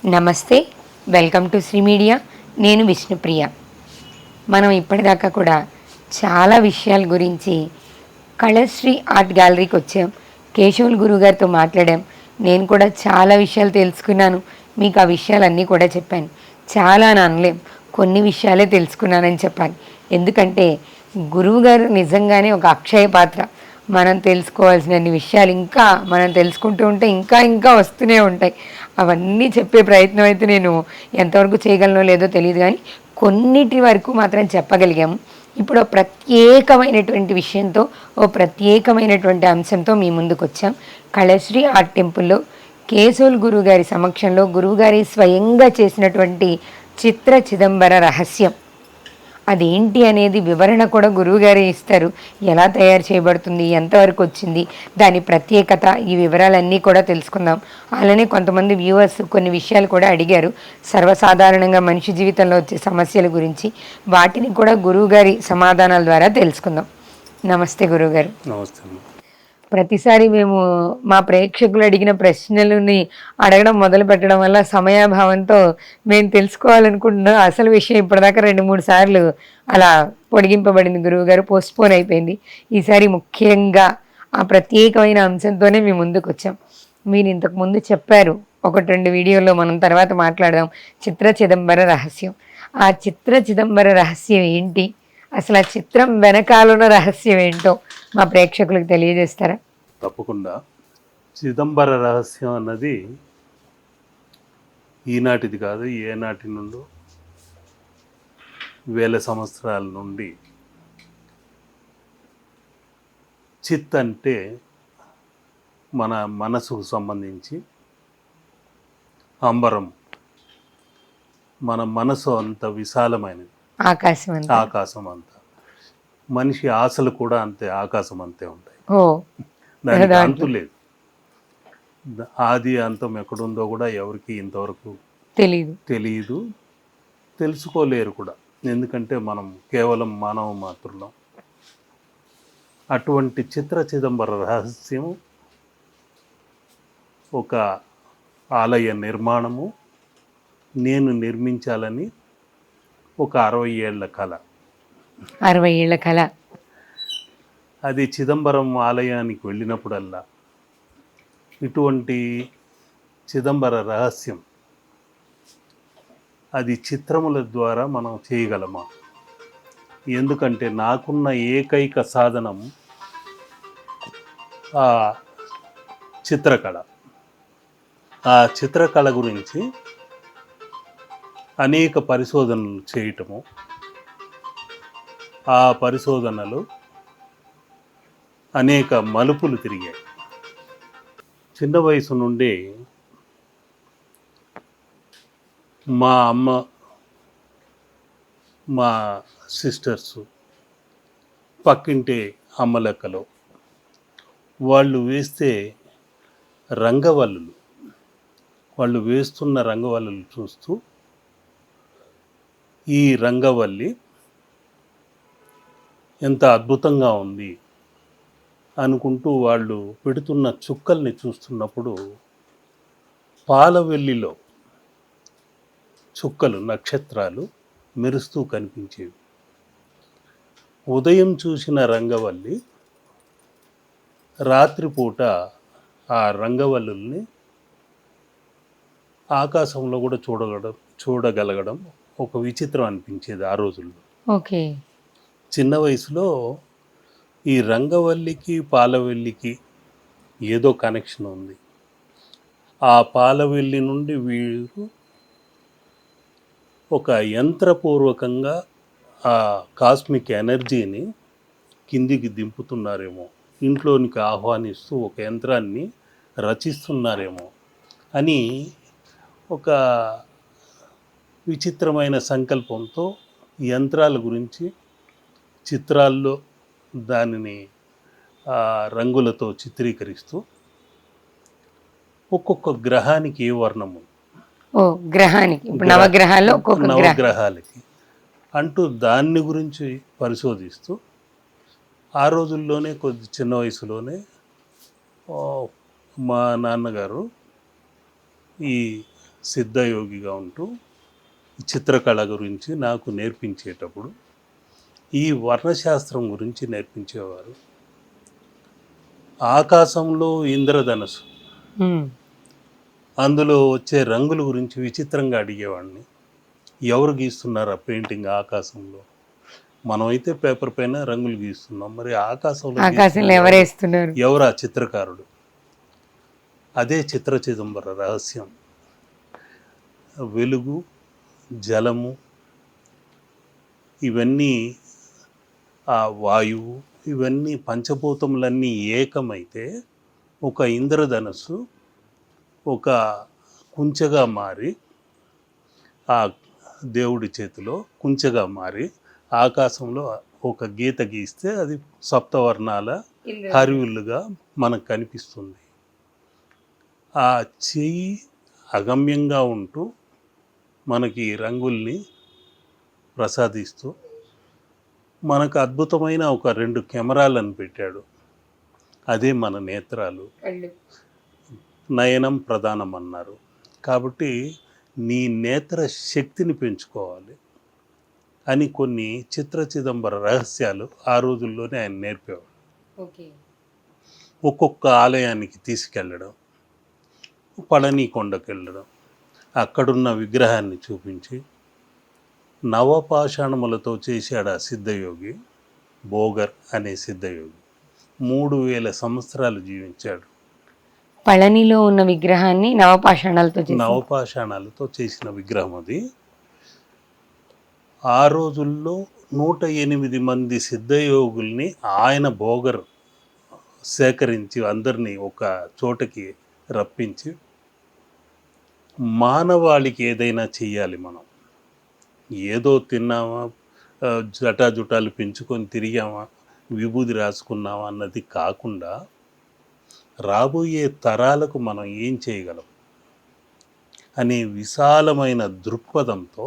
నమస్తే, welcome to Shri media. నేను విష్ణుప్రియ. మనం ఇప్పటిదాకా కూడా చాలా విషయాల గురించి కళశ్రీ ఆర్ట్ గ్యాలరీకి వచ్చాం. కేశవులు గురుగారితో మాట్లాడాం. నేను కూడా చాలా విషయాలు తెలుసుకున్నాను. మీకు ఆ విషయాలన్నీ కూడా చెప్పాను. చాలా అని అనలేం, కొన్ని విషయాలే తెలుసుకున్నానని చెప్పాలి. ఎందుకంటే గురువుగారు నిజంగానే ఒక అక్షయ పాత్ర. మనం తెలుసుకోవాల్సినన్ని విషయాలు ఇంకా మనం తెలుసుకుంటూ ఉంటే ఇంకా ఇంకా వస్తూనే ఉంటాయి. అవన్నీ చెప్పే ప్రయత్నం అయితే నేను ఎంతవరకు చేయగలనో లేదో తెలియదు, కానీ కొన్నిటి వరకు మాత్రం చెప్పగలిగాము. ఇప్పుడు ఓ ప్రత్యేకమైనటువంటి విషయంతో, ఓ ప్రత్యేకమైనటువంటి అంశంతో మీ ముందుకు వచ్చాం. కళశ్రీ ఆర్ట్ టెంపుల్లో కేశవులు గురువుగారి సమక్షంలో గురువుగారి స్వయంగా చేసినటువంటి చిత్ర చిదంబర రహస్యం అదేంటి అనేది వివరణ కూడా గురువుగారే ఇస్తారు. ఎలా తయారు చేయబడుతుంది, ఎంతవరకు వచ్చింది, దాని ప్రత్యేకత, ఈ వివరాలన్నీ కూడా తెలుసుకుందాం. అలానే కొంతమంది వ్యూవర్స్ కొన్ని విషయాలు కూడా అడిగారు. సర్వసాధారణంగా మనిషి జీవితంలో వచ్చే సమస్యల గురించి, వాటిని కూడా గురువుగారి సమాధానాల ద్వారా తెలుసుకుందాం. నమస్తే గురువుగారు. నమస్తే. ప్రతిసారి మేము మా ప్రేక్షకులు అడిగిన ప్రశ్నలని అడగడం మొదలు పెట్టడం వల్ల సమయాభావంతో మేము తెలుసుకోవాలనుకుంటున్న అసలు విషయం ఇప్పటిదాకా 2-3 సార్లు అలా పొడిగింపబడింది గురువుగారు, పోస్ట్పోన్ అయిపోయింది. ఈసారి ముఖ్యంగా ఆ ప్రత్యేకమైన అంశంతోనే మేము ముందుకు వచ్చాం. మీరు ఇంతకుముందు చెప్పారు 1-2 వీడియోల్లో, మనం తర్వాత మాట్లాడదాం, చిత్ర చిదంబర రహస్యం. ఆ చిత్ర చిదంబర రహస్యం ఏంటి, అసలు ఆ చిత్రం వెనకాలన్న రహస్యం ఏంటో మా ప్రేక్షకులకు తెలియజేస్తారా? తప్పకుండా. చిదంబర రహస్యం అన్నది ఈనాటిది కాదు, ఏనాటి నుండో వేల సంవత్సరాల నుండి చిత్ అంటే మన మనసుకు సంబంధించి, అంబరం మన మనసు అంత విశాలమైనది, ఆకాశం అంతా. మనిషి ఆశలు కూడా అంతే, ఆకాశం అంతే ఉంటాయి. దానికి అంతు లేదు. ఆది అంతం ఎక్కడుందో కూడా ఎవరికి ఇంతవరకు తెలియదు, తెలుసుకోలేరు కూడా. ఎందుకంటే మనం కేవలం మానవ మాత్రులం. అటువంటి చిత్ర చిదంబర రహస్యం ఒక ఆలయ నిర్మాణము నేను నిర్మించాలని ఒక 60 ఏళ్ల కళ. 60 ఏళ్ల కళ. అది చిదంబరం ఆలయానికి వెళ్ళినప్పుడల్లా ఇటువంటి చిదంబర రహస్యం అది చిత్రముల ద్వారా మనం చేయగలమా? ఎందుకంటే నాకున్న ఏకైక సాధనం ఆ చిత్రకళ. ఆ చిత్రకళ గురించి అనేక పరిశోధనలు చేయటము, ఆ పరిశోధనలు అనేక మలుపులు తిరిగాయి. చిన్న వయసు నుండి మా అమ్మ, మా సిస్టర్సు, పక్కింటి అమ్మ లెక్కలు, వాళ్ళు వేస్తే రంగవల్లులు, వాళ్ళు వేస్తున్న రంగవల్లులు చూస్తూ ఈ రంగవల్లి ఎంత అద్భుతంగా ఉంది అనుకుంటూ వాళ్ళు పెడుతున్న చుక్కల్ని చూస్తున్నప్పుడు పాలవెల్లిలో చుక్కలు, నక్షత్రాలు మెరుస్తూ కనిపించేవి. ఉదయం చూసిన రంగవల్లి రాత్రిపూట ఆ రంగవల్లుల్ని ఆకాశంలో కూడా చూడగలగడం ఒక విచిత్రం అనిపించేది ఆ రోజుల్లో. ఓకే. చిన్న వయసులో ఈ రంగవల్లికి పాలవెల్లికి ఏదో కనెక్షన్ ఉంది. ఆ పాలవెల్లి నుండి వీరు ఒక యంత్రపూర్వకంగా ఆ కాస్మిక్ ఎనర్జీని కిందికి దింపుతున్నారేమో, ఇంట్లోనికి ఆహ్వానిస్తూ ఒక యంత్రాన్ని రచిస్తున్నారేమో అని ఒక విచిత్రమైన సంకల్పంతో యంత్రాల గురించి చిత్రాల్లో దానిని రంగులతో చిత్రీకరిస్తూ ఒక్కొక్క గ్రహానికి ఏ వర్ణము, నవగ్రహాలకి అంటూ దాన్ని గురించి పరిశోధిస్తూ ఆ రోజుల్లోనే కొద్ది చిన్న వయసులోనే మా నాన్నగారు ఈ సిద్ధయోగిగా ఉంటూ చిత్రకళ గురించి నాకు నేర్పించేటప్పుడు ఈ వర్ణశాస్త్రం గురించి నేర్పించేవారు. ఆకాశంలో ఇంద్రధనుసు, అందులో వచ్చే రంగుల గురించి విచిత్రంగా అడిగేవాడిని. ఎవరు గీస్తున్నారు ఆ పెయింటింగ్ ఆకాశంలో? మనమైతే పేపర్ పైన రంగులు గీస్తున్నాం, మరి ఆకాశంలో ఎవరేస్తున్నారు? ఎవరు ఆ చిత్రకారుడు? అదే చిత్ర చిదంబర రహస్యం. వెలుగు, జలము, ఇవన్నీ ఆ వాయువు, ఇవన్నీ పంచభూతములన్నీ ఏకమైతే ఒక ఇంద్రధనస్సు ఒక కుంచెగా మారి, ఆ దేవుడి చేతిలో కుంచెగా మారి ఆకాశంలో ఒక గీత గీస్తే అది సప్తవర్ణాల హరివిల్లుగా మనకు కనిపిస్తుంది. ఆ చెయ్యి అగమ్యంగా ఉంటూ మనకి రంగుల్ని ప్రసాదిస్తూ మనకు అద్భుతమైన ఒక 2 కెమెరాలను పెట్టాడు. అదే మన నేత్రాలు. నయనం ప్రధానం అన్నారు. కాబట్టి నీ నేత్ర శక్తిని పెంచుకోవాలి అని కొన్ని చిత్ర చిదంబర రహస్యాలు ఆ రోజుల్లోనే ఆయన నేర్పేవాడు. ఒక్కొక్క ఆలయానికి తీసుకెళ్ళడం, పళని కొండకు వెళ్ళడం, అక్కడున్న విగ్రహాన్ని చూపించి, నవపాషాణములతో చేశాడు ఆ సిద్ధయోగి, బోగర్ అనే సిద్ధయోగి. 3000 సంవత్సరాలు జీవించాడు. పళనిలో ఉన్న విగ్రహాన్ని నవపాషాణాలతో చేసిన విగ్రహం అది. ఆ రోజుల్లో 108 మంది సిద్ధయోగుల్ని ఆయన బోగర్ సేకరించి అందరినీ ఒక చోటకి రప్పించి, మానవాళికి ఏదైనా చెయ్యాలి మనం. ఏదో తిన్నామా, జటాజుటాలు పెంచుకొని తిరిగామా, విభూది రాసుకున్నామా అన్నది కాకుండా రాబోయే తరాలకు మనం ఏం చేయగలం అనే విశాలమైన దృక్పథంతో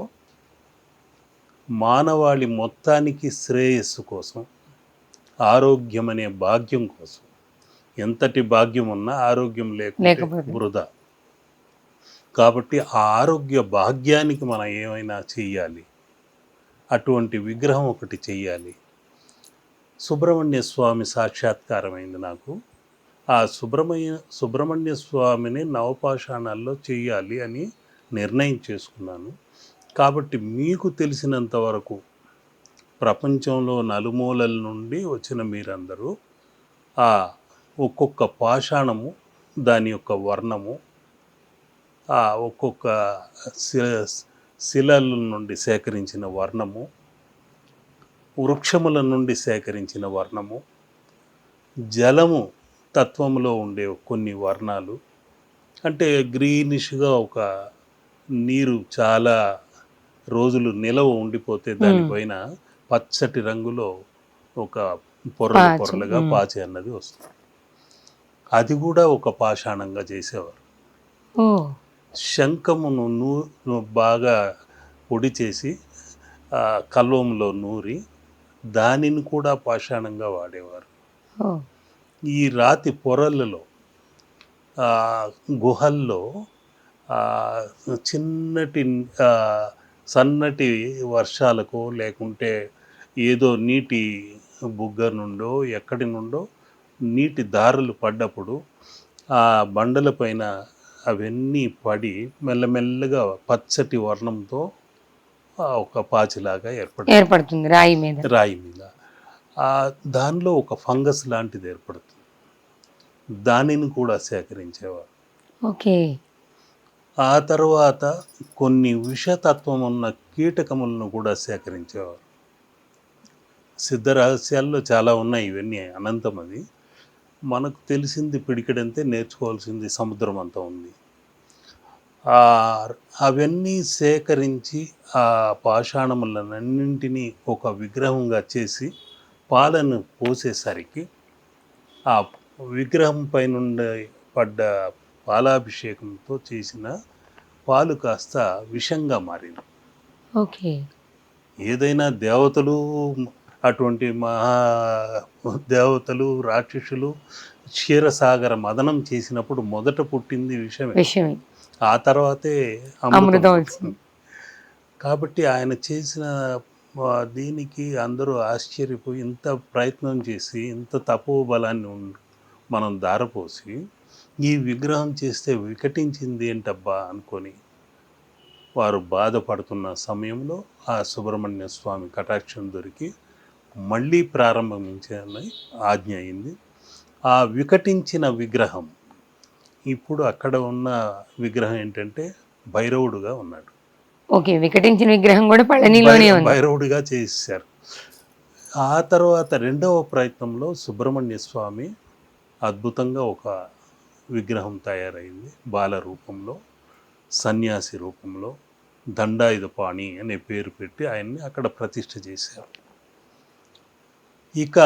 మానవాళి మొత్తానికి శ్రేయస్సు కోసం, ఆరోగ్యం అనే భాగ్యం కోసం, ఎంతటి భాగ్యం ఉన్నా ఆరోగ్యం లేకపోతే వృధా. కాబట్టి ఆ ఆరోగ్య భాగ్యానికి మనం ఏమైనా చెయ్యాలి, అటువంటి విగ్రహం ఒకటి చెయ్యాలి. సుబ్రహ్మణ్య స్వామి సాక్షాత్కారమైంది నాకు. ఆ సుబ్రహ్మణ్య స్వామిని నవపాషాణాల్లో చెయ్యాలి అని నిర్ణయం చేసుకున్నాను. కాబట్టి మీకు తెలిసినంత వరకు ప్రపంచంలో నలుమూలల నుండి వచ్చిన మీరందరూ ఆ ఒక్కొక్క పాషాణము, దాని యొక్క వర్ణము, ఆ ఒక్కొక్క శిలల నుండి సేకరించిన వర్ణము, వృక్షముల నుండి సేకరించిన వర్ణము, జలము తత్వంలో ఉండే కొన్ని వర్ణాలు, అంటే గ్రీనిష్గా ఒక నీరు చాలా రోజులు నిలవ ఉండిపోతే దానిపైన పచ్చటి రంగులో ఒక పొరలుగా పాచి అన్నది వస్తుంది. అది కూడా ఒక పాషాణంగా చేసేవారు. శంఖమును బాగా పొడి చేసి కల్వంలో నూరి దానిని కూడా పాషాణంగా వాడేవారు. ఈ రాతి పొరలలో, గుహల్లో చిన్నటి సన్నటి వర్షాలకు, లేకుంటే ఏదో నీటి బుగ్గ నుండో ఎక్కడి నుండో నీటి దారులు పడ్డప్పుడు ఆ బండల పైన అవన్నీ పడి మెల్లమెల్లగా పచ్చటి వర్ణంతో ఒక పాచిలాగా ఏర్పడుతుంది రాయి మీద. దానిలో ఒక ఫంగస్ లాంటిది ఏర్పడుతుంది. దానిని కూడా సేకరించేవారు. ఆ తర్వాత కొన్ని విషతత్వం ఉన్న కీటకములను కూడా సేకరించేవారు. సిద్ధ రహస్యాల్లో చాలా ఉన్నాయి, ఇవన్నీ అనంతం. అది మనకు తెలిసింది పిడికెడంతే, నేర్చుకోవాల్సింది సముద్రం అంతా ఉంది. అవన్నీ సేకరించి ఆ పాషాణములన్నింటినీ ఒక విగ్రహంగా చేసి పాలను పోసేసరికి ఆ విగ్రహం పైనుండి పడ్డ పాలాభిషేకంతో చేసిన పాలు కాస్త విషంగా మారింది. ఏదైనా దేవతలు, అటువంటి మహా దేవతలు, రాక్షసులు క్షీరసాగర మదనం చేసినప్పుడు మొదట పుట్టింది విషమే. ఆ తర్వాతే అమృతం అమృతం వచ్చింది. కాబట్టి ఆయన చేసిన దీనికి అందరూ ఆశ్చర్యపోయి ఇంత ప్రయత్నం చేసి ఇంత తపోబలాన్ని మనం ధారపోసి ఈ విగ్రహం చేస్తే వికటించింది ఏంటబ్బా అనుకొని వారు బాధపడుతున్న సమయంలో ఆ సుబ్రహ్మణ్య స్వామి కటాక్షం దొరికి మళ్ళీ ప్రారంభించాలని ఆజ్ఞ అయింది. ఆ వికటించిన విగ్రహం ఇప్పుడు అక్కడ ఉన్న విగ్రహం ఏంటంటే భైరవుడుగా ఉన్నాడు. ఓకే. వికటించిన విగ్రహం కూడా పళనిలోనే ఉంది. భైరవుడిగా చేశారు. ఆ తర్వాత రెండవ ప్రయత్నంలో సుబ్రహ్మణ్య స్వామి అద్భుతంగా ఒక విగ్రహం తయారైంది. బాల రూపంలో, సన్యాసి రూపంలో, దండాయుధపాణి అనే పేరు పెట్టి ఆయన్ని అక్కడ ప్రతిష్ఠ చేశారు. ఇక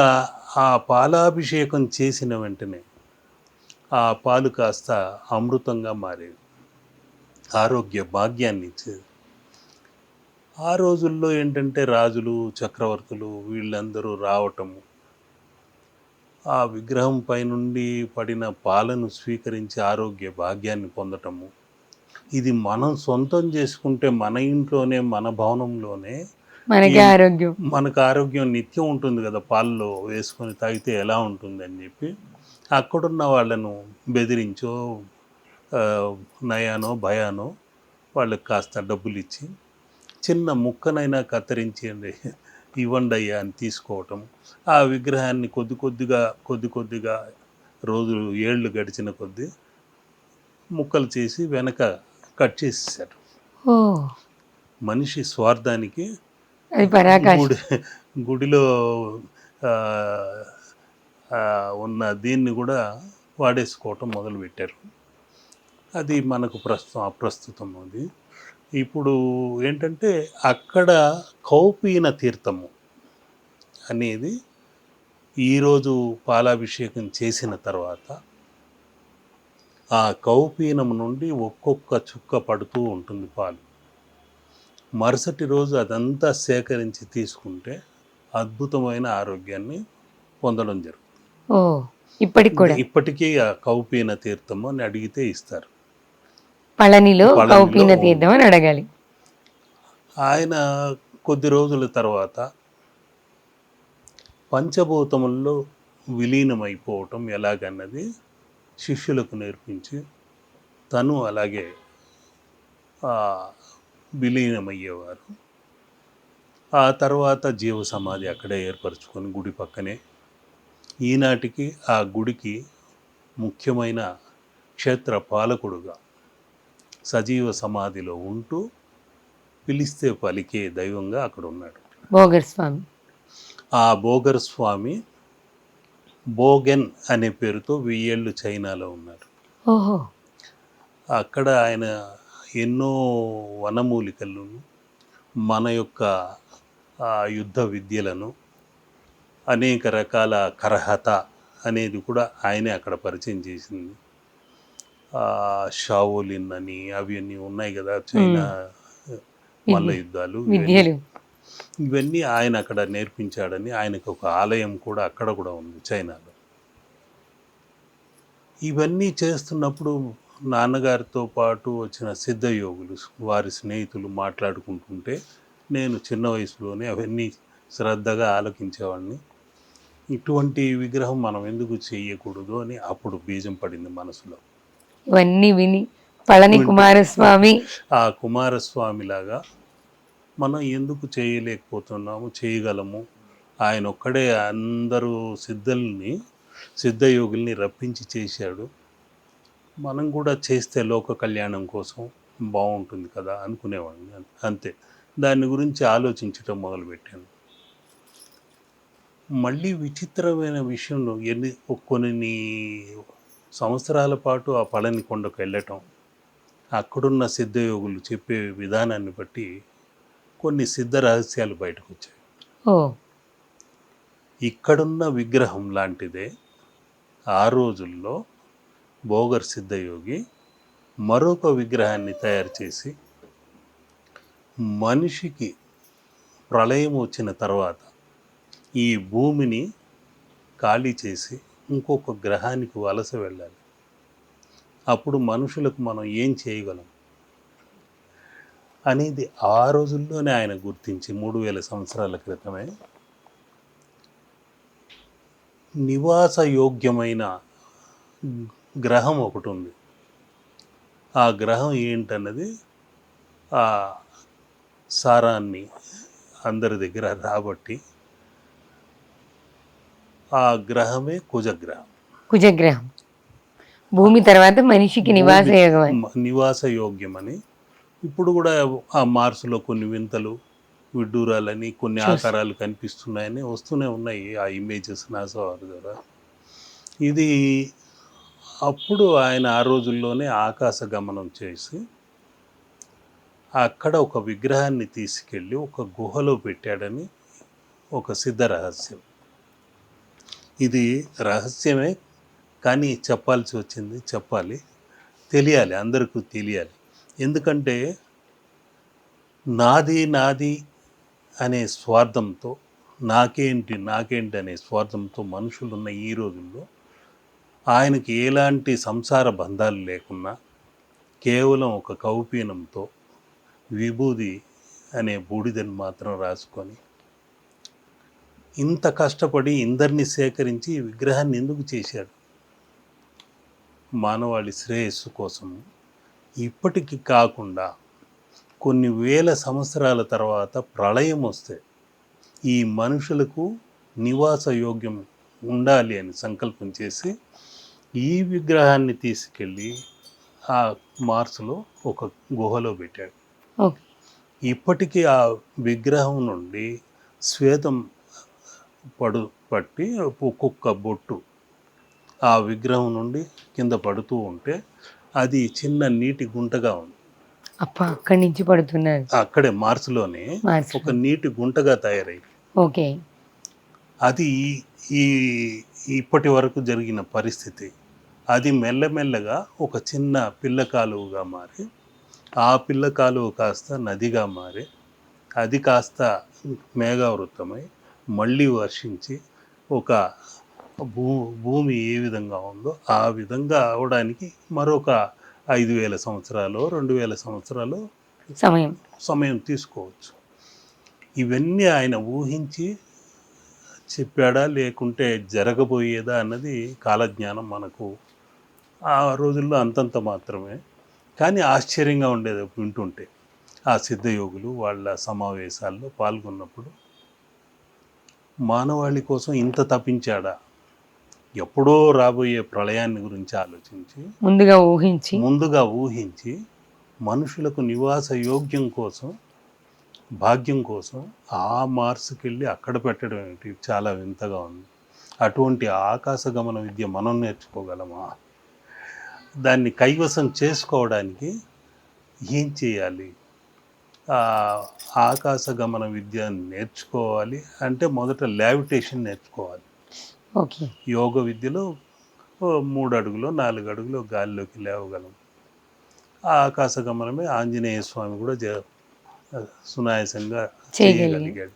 ఆ పాలాభిషేకం చేసిన వెంటనే ఆ పాలు కాస్త అమృతంగా మారేవి, ఆరోగ్య భాగ్యాన్ని ఇచ్చేది. ఆ రోజుల్లో ఏంటంటే రాజులు, చక్రవర్తులు వీళ్ళందరూ రావటము, ఆ విగ్రహం పైనుండి పడిన పాలను స్వీకరించి ఆరోగ్య భాగ్యాన్ని పొందటము, ఇది మనం సొంతం చేసుకుంటే మన ఇంట్లోనే మన భవనంలోనే మనకే ఆరోగ్యం. మనకు ఆరోగ్యం నిత్యం ఉంటుంది కదా, పాలలో వేసుకొని తాగితే ఎలా ఉంటుంది అని చెప్పి అక్కడున్న వాళ్ళను బెదిరించో నయానో భయానో వాళ్ళకి కాస్త డబ్బులు ఇచ్చి చిన్న ముక్కనైనా కత్తిరించండి ఇవ్వండి అయ్యా అని తీసుకోవటం. ఆ విగ్రహాన్ని కొద్ది కొద్దిగా రోజులు ఏళ్ళు గడిచిన కొద్దీ ముక్కలు చేసి వెనక కట్ చేసేసారు. మనిషి స్వార్థానికి గుడిలో ఉన్న దీన్ని కూడా వాడేసుకోవటం మొదలుపెట్టారు. అది మనకు అప్రస్తుతం. అది ఇప్పుడు ఏంటంటే అక్కడ కౌపీన తీర్థము అనేది ఈరోజు పాలాభిషేకం చేసిన తర్వాత ఆ కౌపీనం నుండి ఒక్కొక్క చుక్క పడుతూ ఉంటుంది పాలు. మరుసటి రోజు అదంతా సేకరించి తీసుకుంటే అద్భుతమైన ఆరోగ్యాన్ని పొందడం జరుగుతుంది. ఇప్పటికీ ఆ కౌపీన తీర్థము అని అడిగితే ఇస్తారు. పళనిలో కౌపీన తీర్థం అని అడగాలి. ఆయన కొద్ది రోజుల తర్వాత పంచభూతముల్లో విలీనమైపోవటం ఎలాగన్నది శిష్యులకు నేర్పించి తను అలాగే విలీనమయ్యేవారు. ఆ తర్వాత జీవ సమాధి అక్కడే ఏర్పరచుకొని గుడి పక్కనే ఈనాటికి ఆ గుడికి ముఖ్యమైన క్షేత్ర పాలకుడుగా సజీవ సమాధిలో ఉంటూ పిలిస్తే పలికే దైవంగా అక్కడ ఉన్నాడు భోగర్ స్వామి. ఆ భోగర్ స్వామి బోగెన్ అనే పేరుతో 1000 ఏళ్ళు చైనాలో ఉన్నారు. అక్కడ ఆయన ఎన్నో వనమూలికలను, మన యొక్క యుద్ధ విద్యలను, అనేక రకాల కరహత అనేది కూడా ఆయనే అక్కడ పరిచయం చేసింది. షావోలిన్ అని అవన్నీ ఉన్నాయి కదా, చైనా మల్ల యుద్ధాలు, ఇవన్నీ ఆయన అక్కడ నేర్పించాడని ఆయనకు ఒక ఆలయం కూడా అక్కడ కూడా ఉంది చైనాలో. ఇవన్నీ చేస్తున్నప్పుడు నాన్నగారితో పాటు వచ్చిన సిద్ధయోగులు, వారి స్నేహితులు మాట్లాడుకుంటుంటే నేను చిన్న వయసులోనే అవన్నీ శ్రద్ధగా ఆలకించేవాడిని. ఇటువంటి విగ్రహం మనం ఎందుకు చేయకూడదు అని అప్పుడు బీజం పడింది మనసులో. ఇవన్నీ విని పళని కుమారస్వామి, ఆ కుమారస్వామిలాగా మనం ఎందుకు చేయలేకపోతున్నాము, చేయగలము. ఆయన ఒక్కడే అందరూ సిద్ధయోగుల్ని రప్పించి చేశాడు. మనం కూడా చేస్తే లోక కళ్యాణం కోసం బాగుంటుంది కదా అనుకునేవాడిని. అంతే, దాని గురించి ఆలోచించటం మొదలుపెట్టాను. మళ్ళీ విచిత్రమైన విషయంలో కొన్ని సంవత్సరాల పాటు ఆ పళని కొండకు వెళ్ళటం, అక్కడున్న సిద్ధయోగులు చెప్పే విధానాన్ని బట్టి కొన్ని సిద్ధ రహస్యాలు బయటకు వచ్చాయి. ఇక్కడున్న విగ్రహం లాంటిదే ఆ రోజుల్లో భోగర్ సిద్ధయోగి మరొక విగ్రహాన్ని తయారు చేసి మనిషికి ప్రళయం వచ్చిన తర్వాత ఈ భూమిని ఖాళీ చేసి ఇంకొక గ్రహానికి వలస వెళ్ళాలి. అప్పుడు మనుషులకు మనం ఏం చేయగలం అనేది ఆ రోజుల్లోనే ఆయన గుర్తించి 3000 సంవత్సరాల క్రితమే నివాస యోగ్యమైన గ్రహం ఒకటి ఉంది. ఆ గ్రహం ఏంటన్నది ఆ సారాన్ని అందరి దగ్గర రాబట్టి ఆ గ్రహమే కుజగ్రహం. కుజగ్రహం భూమి తర్వాత మనిషికి నివాస యోగం. నివాస యోగ్యమని ఇప్పుడు కూడా ఆ మార్సులో కొన్ని వింతలు విడ్డూరాలని కొన్ని ఆకారాలు కనిపిస్తున్నాయని వస్తూనే ఉన్నాయి ఆ ఇమేజెస్ నాసా వారి ద్వారా. ఇది అప్పుడు ఆయన ఆ రోజుల్లోనే ఆకాశ గమనం చేసి అక్కడ ఒక విగ్రహాన్ని తీసుకెళ్ళి ఒక గుహలో పెట్టాడని ఒక సిద్ధ రహస్యం. ఇది రహస్యమే కానీ చెప్పాల్సి వచ్చింది, చెప్పాలి, తెలియాలి, అందరికీ తెలియాలి. ఎందుకంటే నాది అనే స్వార్థంతో, నాకేంటి అనే స్వార్థంతో మనుషులున్న ఈ రోజుల్లో ఆయనకి ఎలాంటి సంసార బంధాలు లేకున్నా కేవలం ఒక కౌపీనంతో విభూది అనే బూడిదని మాత్రం రాసుకొని ఇంత కష్టపడి ఇందరిని సేకరించి ఈ విగ్రహాన్ని ఎందుకు చేశాడు? మానవాళి శ్రేయస్సు కోసం. ఇప్పటికి కాకుండా కొన్ని వేల సంవత్సరాల తర్వాత ప్రళయం వస్తే ఈ మనుషులకు నివాస యోగ్యం ఉండాలి అని సంకల్పం చేసి ఈ విగ్రహాన్ని తీసుకెళ్ళి ఆ మార్స్లో ఒక గుహలో పెట్టాడు. ఇప్పటికీ ఆ విగ్రహం నుండి శ్వేతం పట్టి ఒక్కొక్క బొట్టు ఆ విగ్రహం నుండి కింద పడుతూ ఉంటే అది చిన్న నీటి గుంటగా ఉంది. అక్కడి నుంచి పడుతున్నారు. అక్కడే మార్స్లోనే ఒక నీటి గుంటగా తయారై ఓకే. అది ఈ ఇప్పటి వరకు జరిగిన పరిస్థితి. అది మెల్లమెల్లగా ఒక చిన్న పిల్ల కాలువగా మారి ఆ పిల్ల కాలువ కాస్త నదిగా మారి అది కాస్త మేఘావృతమై మళ్ళీ వర్షించి ఒక భూమి ఏ విధంగా ఉందో ఆ విధంగా అవడానికి మరొక 5000 సంవత్సరాలు 2000 సంవత్సరాలు సమయం తీసుకోవచ్చు. ఇవన్నీ ఆయన ఊహించి చెప్పాడా లేకుంటే జరగబోయేదా అన్నది కాలజ్ఞానం మనకు ఆ రోజుల్లో అంతంత మాత్రమే. కానీ ఆశ్చర్యంగా ఉండేది వింటుంటే. ఆ సిద్ధయోగులు వాళ్ళ సమావేశాల్లో పాల్గొన్నప్పుడు మానవాళి కోసం ఇంత తపించాడా? ఎప్పుడో రాబోయే ప్రళయాన్ని గురించి ఆలోచించి ముందుగా ఊహించి మనుషులకు నివాస యోగ్యం కోసం, భాగ్యం కోసం ఆ మార్స్కి వెళ్ళి అక్కడ పెట్టడం ఏంటి చాలా వింతగా ఉంది. అటువంటి ఆకాశ గమన విద్య మనం నేర్చుకోగలమా? దాన్ని కైవసం చేసుకోవడానికి ఏం చేయాలి? ఆకాశ గమన విద్య నేర్చుకోవాలి అంటే మొదట లావిటేషన్ నేర్చుకోవాలి. యోగ విద్యలో 3 అడుగులో 4 అడుగులో గాలిలోకి లేవగలం. ఆ ఆకాశ గమనమే ఆంజనేయ స్వామి కూడా సునాయాసంగా చేయగలిగాడు.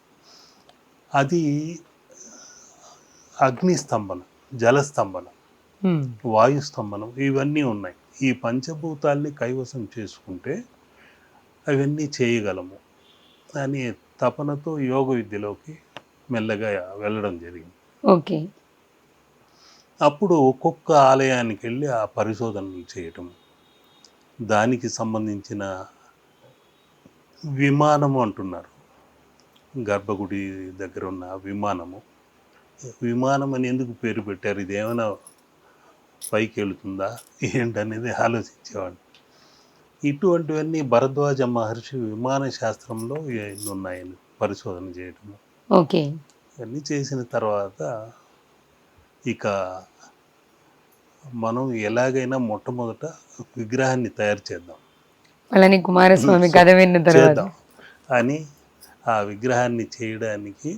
అది అగ్నిస్తంభన, జలస్తంభన, వాయుస్తంభనం ఇవన్నీ ఉన్నాయి. ఈ పంచభూతాల్ని కైవసం చేసుకుంటే అవన్నీ చేయగలము అనే తపనతో యోగ విద్యలోకి మెల్లగా వెళ్ళడం జరిగింది. ఓకే. అప్పుడు ఒక్కొక్క ఆలయానికి వెళ్ళి ఆ పరిశోధనలు చేయటం, దానికి సంబంధించిన విమానము అంటున్నారు, గర్భగుడి దగ్గర ఉన్న విమానం అని ఎందుకు పేరు పెట్టారు? ఇదేమైనా పైకి వెళుతుందా ఏంటనేది ఆలోచించేవాడు. ఇటువంటివన్నీ భరద్వాజ మహర్షి విమాన శాస్త్రంలో ఉన్నాయని పరిశోధన చేయటము. ఓకే. ఇవన్నీ చేసిన తర్వాత ఇక మనం ఎలాగైనా మొట్టమొదట విగ్రహాన్ని తయారు చేద్దాం, అలానే కుమారస్వామి కథ విన్న తర్వాత అని ఆ విగ్రహాన్ని చేయడానికి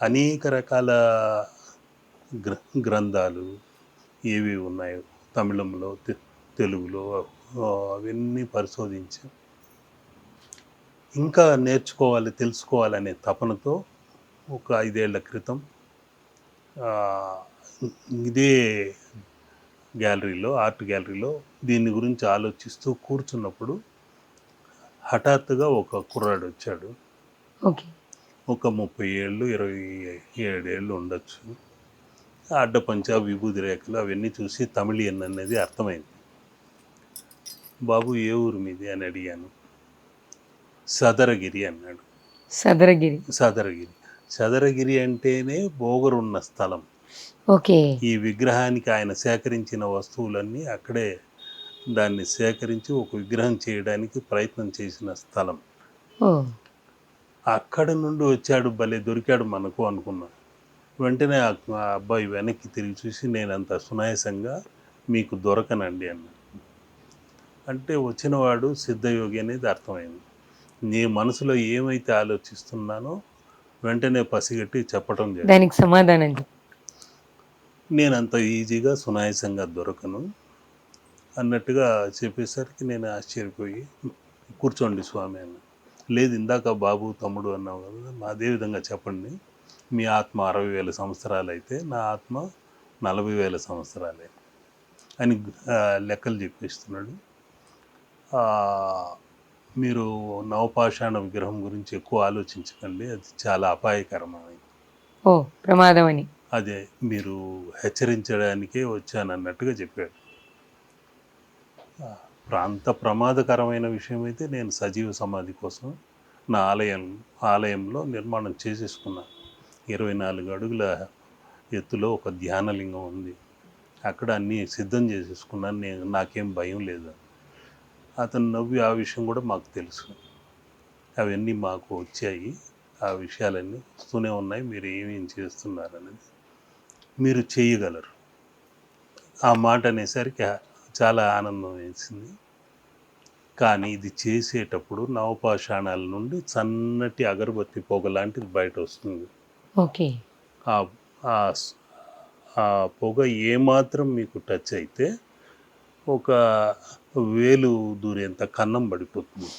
అనేక రకాల గ్రంథాలు ఏవి ఉన్నాయో తమిళంలో తెలుగులో అవన్నీ పరిశోధించి ఇంకా నేర్చుకోవాలి తెలుసుకోవాలనే తపనతో ఒక 5 ఏళ్ల క్రితం ఇదే గ్యాలరీలో, ఆర్ట్ గ్యాలరీలో దీని గురించి ఆలోచిస్తూ కూర్చున్నప్పుడు హఠాత్తుగా ఒక కుర్రాడు వచ్చాడు. ఓకే. ఒక 30 ఏళ్ళు, 27 ఏళ్ళు ఉండొచ్చు. అడ్డపంచ, విభూది రేఖలు అవన్నీ చూసి తమిళియన్ అనేది అర్థమైంది. బాబు ఏ ఊరు మీది అని అడిగాను. సదరగిరి అన్నాడు. సదరగిరి. సదరగిరి. సదరగిరి అంటేనే బోగరున్న స్థలం. ఓకే. ఈ విగ్రహానికి ఆయన సేకరించిన వస్తువులన్నీ అక్కడే దాన్ని సేకరించి ఒక విగ్రహం చేయడానికి ప్రయత్నం చేసిన స్థలం. ఓ. అక్కడ నుండి వచ్చాడు, భలే దొరికాడు మనకు అనుకున్నా. వెంటనే ఆ అబ్బాయి వెనక్కి తిరిగి చూసి నేనంత సునాయాసంగా మీకు దొరకనండి అన్నాడు. అంటే వచ్చినవాడు సిద్ధయోగి అనేది అర్థమైంది. నీ మనసులో ఏమైతే ఆలోచిస్తున్నానో వెంటనే పసిగట్టి చెప్పటం జరిగింది. దానికి సమాధానం నేను అంత ఈజీగా సునాయాసంగా దొరకను అన్నట్టుగా చెప్పేసరికి నేను ఆశ్చర్యపోయి కూర్చోండి స్వామి అన్న. లేదు ఇందాక బాబు తమ్ముడు అన్నావు కదా, అదేవిధంగా చెప్పండి. మీ ఆత్మ 60,000 సంవత్సరాలు అయితే నా ఆత్మ 40,000 సంవత్సరాలే అని లెక్కలు చెప్పేస్తున్నాడు. మీరు నవపాషాణ విగ్రహం గురించి ఎక్కువ ఆలోచించకండి, అది చాలా అపాయకరమని. ఓ, ప్రమాదం అని. అదే మీరు హెచ్చరించడానికే వచ్చానన్నట్టుగా చెప్పాడు. ప్రాంత ప్రమాదకరమైన విషయం అయితే నేను సజీవ సమాధి కోసం నా ఆలయంలో నిర్మాణం చేసేసుకున్నాను. 24 అడుగుల ఎత్తులో ఒక ధ్యానలింగం ఉంది. అక్కడ అన్నీ సిద్ధం చేసేసుకున్నాను. నాకేం భయం లేదు. అతను నవ్వి ఆ విషయం కూడా మాకు తెలుసు, అవన్నీ మాకు వచ్చాయి, ఆ విషయాలన్నీ వస్తూనే ఉన్నాయి, మీరు ఏమేం చేస్తున్నారనేది మీరు చేయగలరు. ఆ మాట అనేసరికి చాలా ఆనందం వేసింది. కానీ ఇది చేసేటప్పుడు నవపాషాణాల నుండి సన్నటి అగరబత్తి పొగ లాంటిది బయట వస్తుంది. ఓకే. ఆ పొగ ఏమాత్రం మీకు టచ్ అయితే ఒక వేలు దూరేంత కన్నం పడిపోతుంది.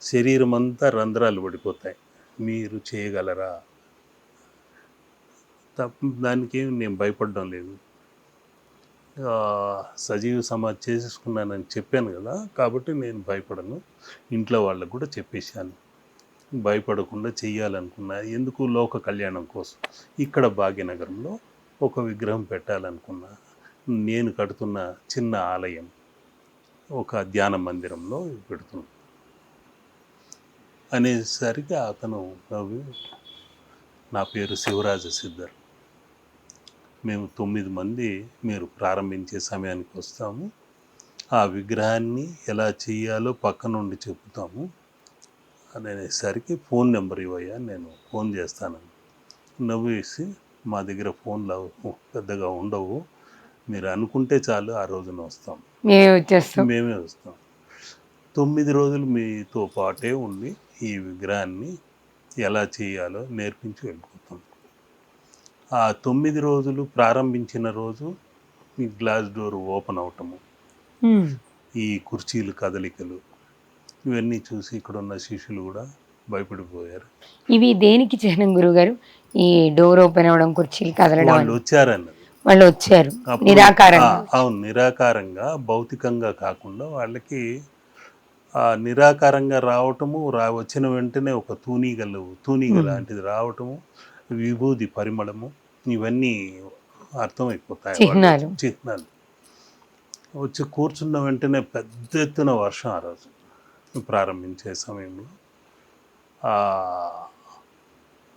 శరీరం అంతా రంధ్రాలు పడిపోతాయి. మీరు చేయగలరా? దానికి నేను భయపడడం లేదు. సజీవ సమాధి చేసేసుకున్నానని చెప్పాను కదా, కాబట్టి నేను భయపడను. ఇంట్లో వాళ్ళకు కూడా చెప్పేశాను, భయపడకుండా చెయ్యాలనుకున్నా. ఎందుకు? లోక కళ్యాణం కోసం. ఇక్కడ భాగ్యనగరంలో ఒక విగ్రహం పెట్టాలనుకున్నా. నేను కడుతున్న చిన్న ఆలయం, ఒక ధ్యాన మందిరంలో పెడుతున్నాను అనేసరికి అతను నవ్వి, నా పేరు శివరాజ సిద్ధర్, మేము 9 మంది మీరు ప్రారంభించే సమయానికి వస్తాము, ఆ విగ్రహాన్ని ఎలా చేయాలో పక్క నుండి చెబుతాము అనేసరికి ఫోన్ నెంబర్ ఇవ్వయ్యా, నేను ఫోన్ చేస్తాను. నవ్వేసి, మా దగ్గర ఫోన్లు పెద్దగా ఉండవు, మీరు అనుకుంటే చాలు, ఆ రోజున వస్తాం, మేమే వస్తాం. 9 రోజులు మీతో పాటే ఉండి ఈ విగ్రహాన్ని ఎలా చేయాలో నేర్పించి వెళ్ళిపోతాం. ఆ 9 రోజులు ప్రారంభించిన రోజు ఈ గ్లాస్ డోర్ ఓపెన్ అవటము, ఈ కుర్చీలు కదలికలు ఇవన్నీ చూసి ఇక్కడ ఉన్న శిష్యులు కూడా భయపడిపోయారు. ఇవి దేనికి చిహ్నం గురుగారు? ఈ డోర్ ఓపెన్ అవడం, కుర్చీలు కదలడం? వాళ్ళు వచ్చారు నిరాకారంగా. అవును, నిరాకారంగా, భౌతికంగా కాకుండా వాళ్ళకి నిరాకారంగా రావటము, వచ్చిన వెంటనే ఒక తూనీగ లాంటిది రావటము, విభూది పరిమళము, ఇవన్నీ అర్థమైపోతాయి, చిహ్నాలు. వచ్చి కూర్చున్న వెంటనే పెద్ద ఎత్తున వర్షం ఆ రోజు ప్రారంభించే సమయంలో.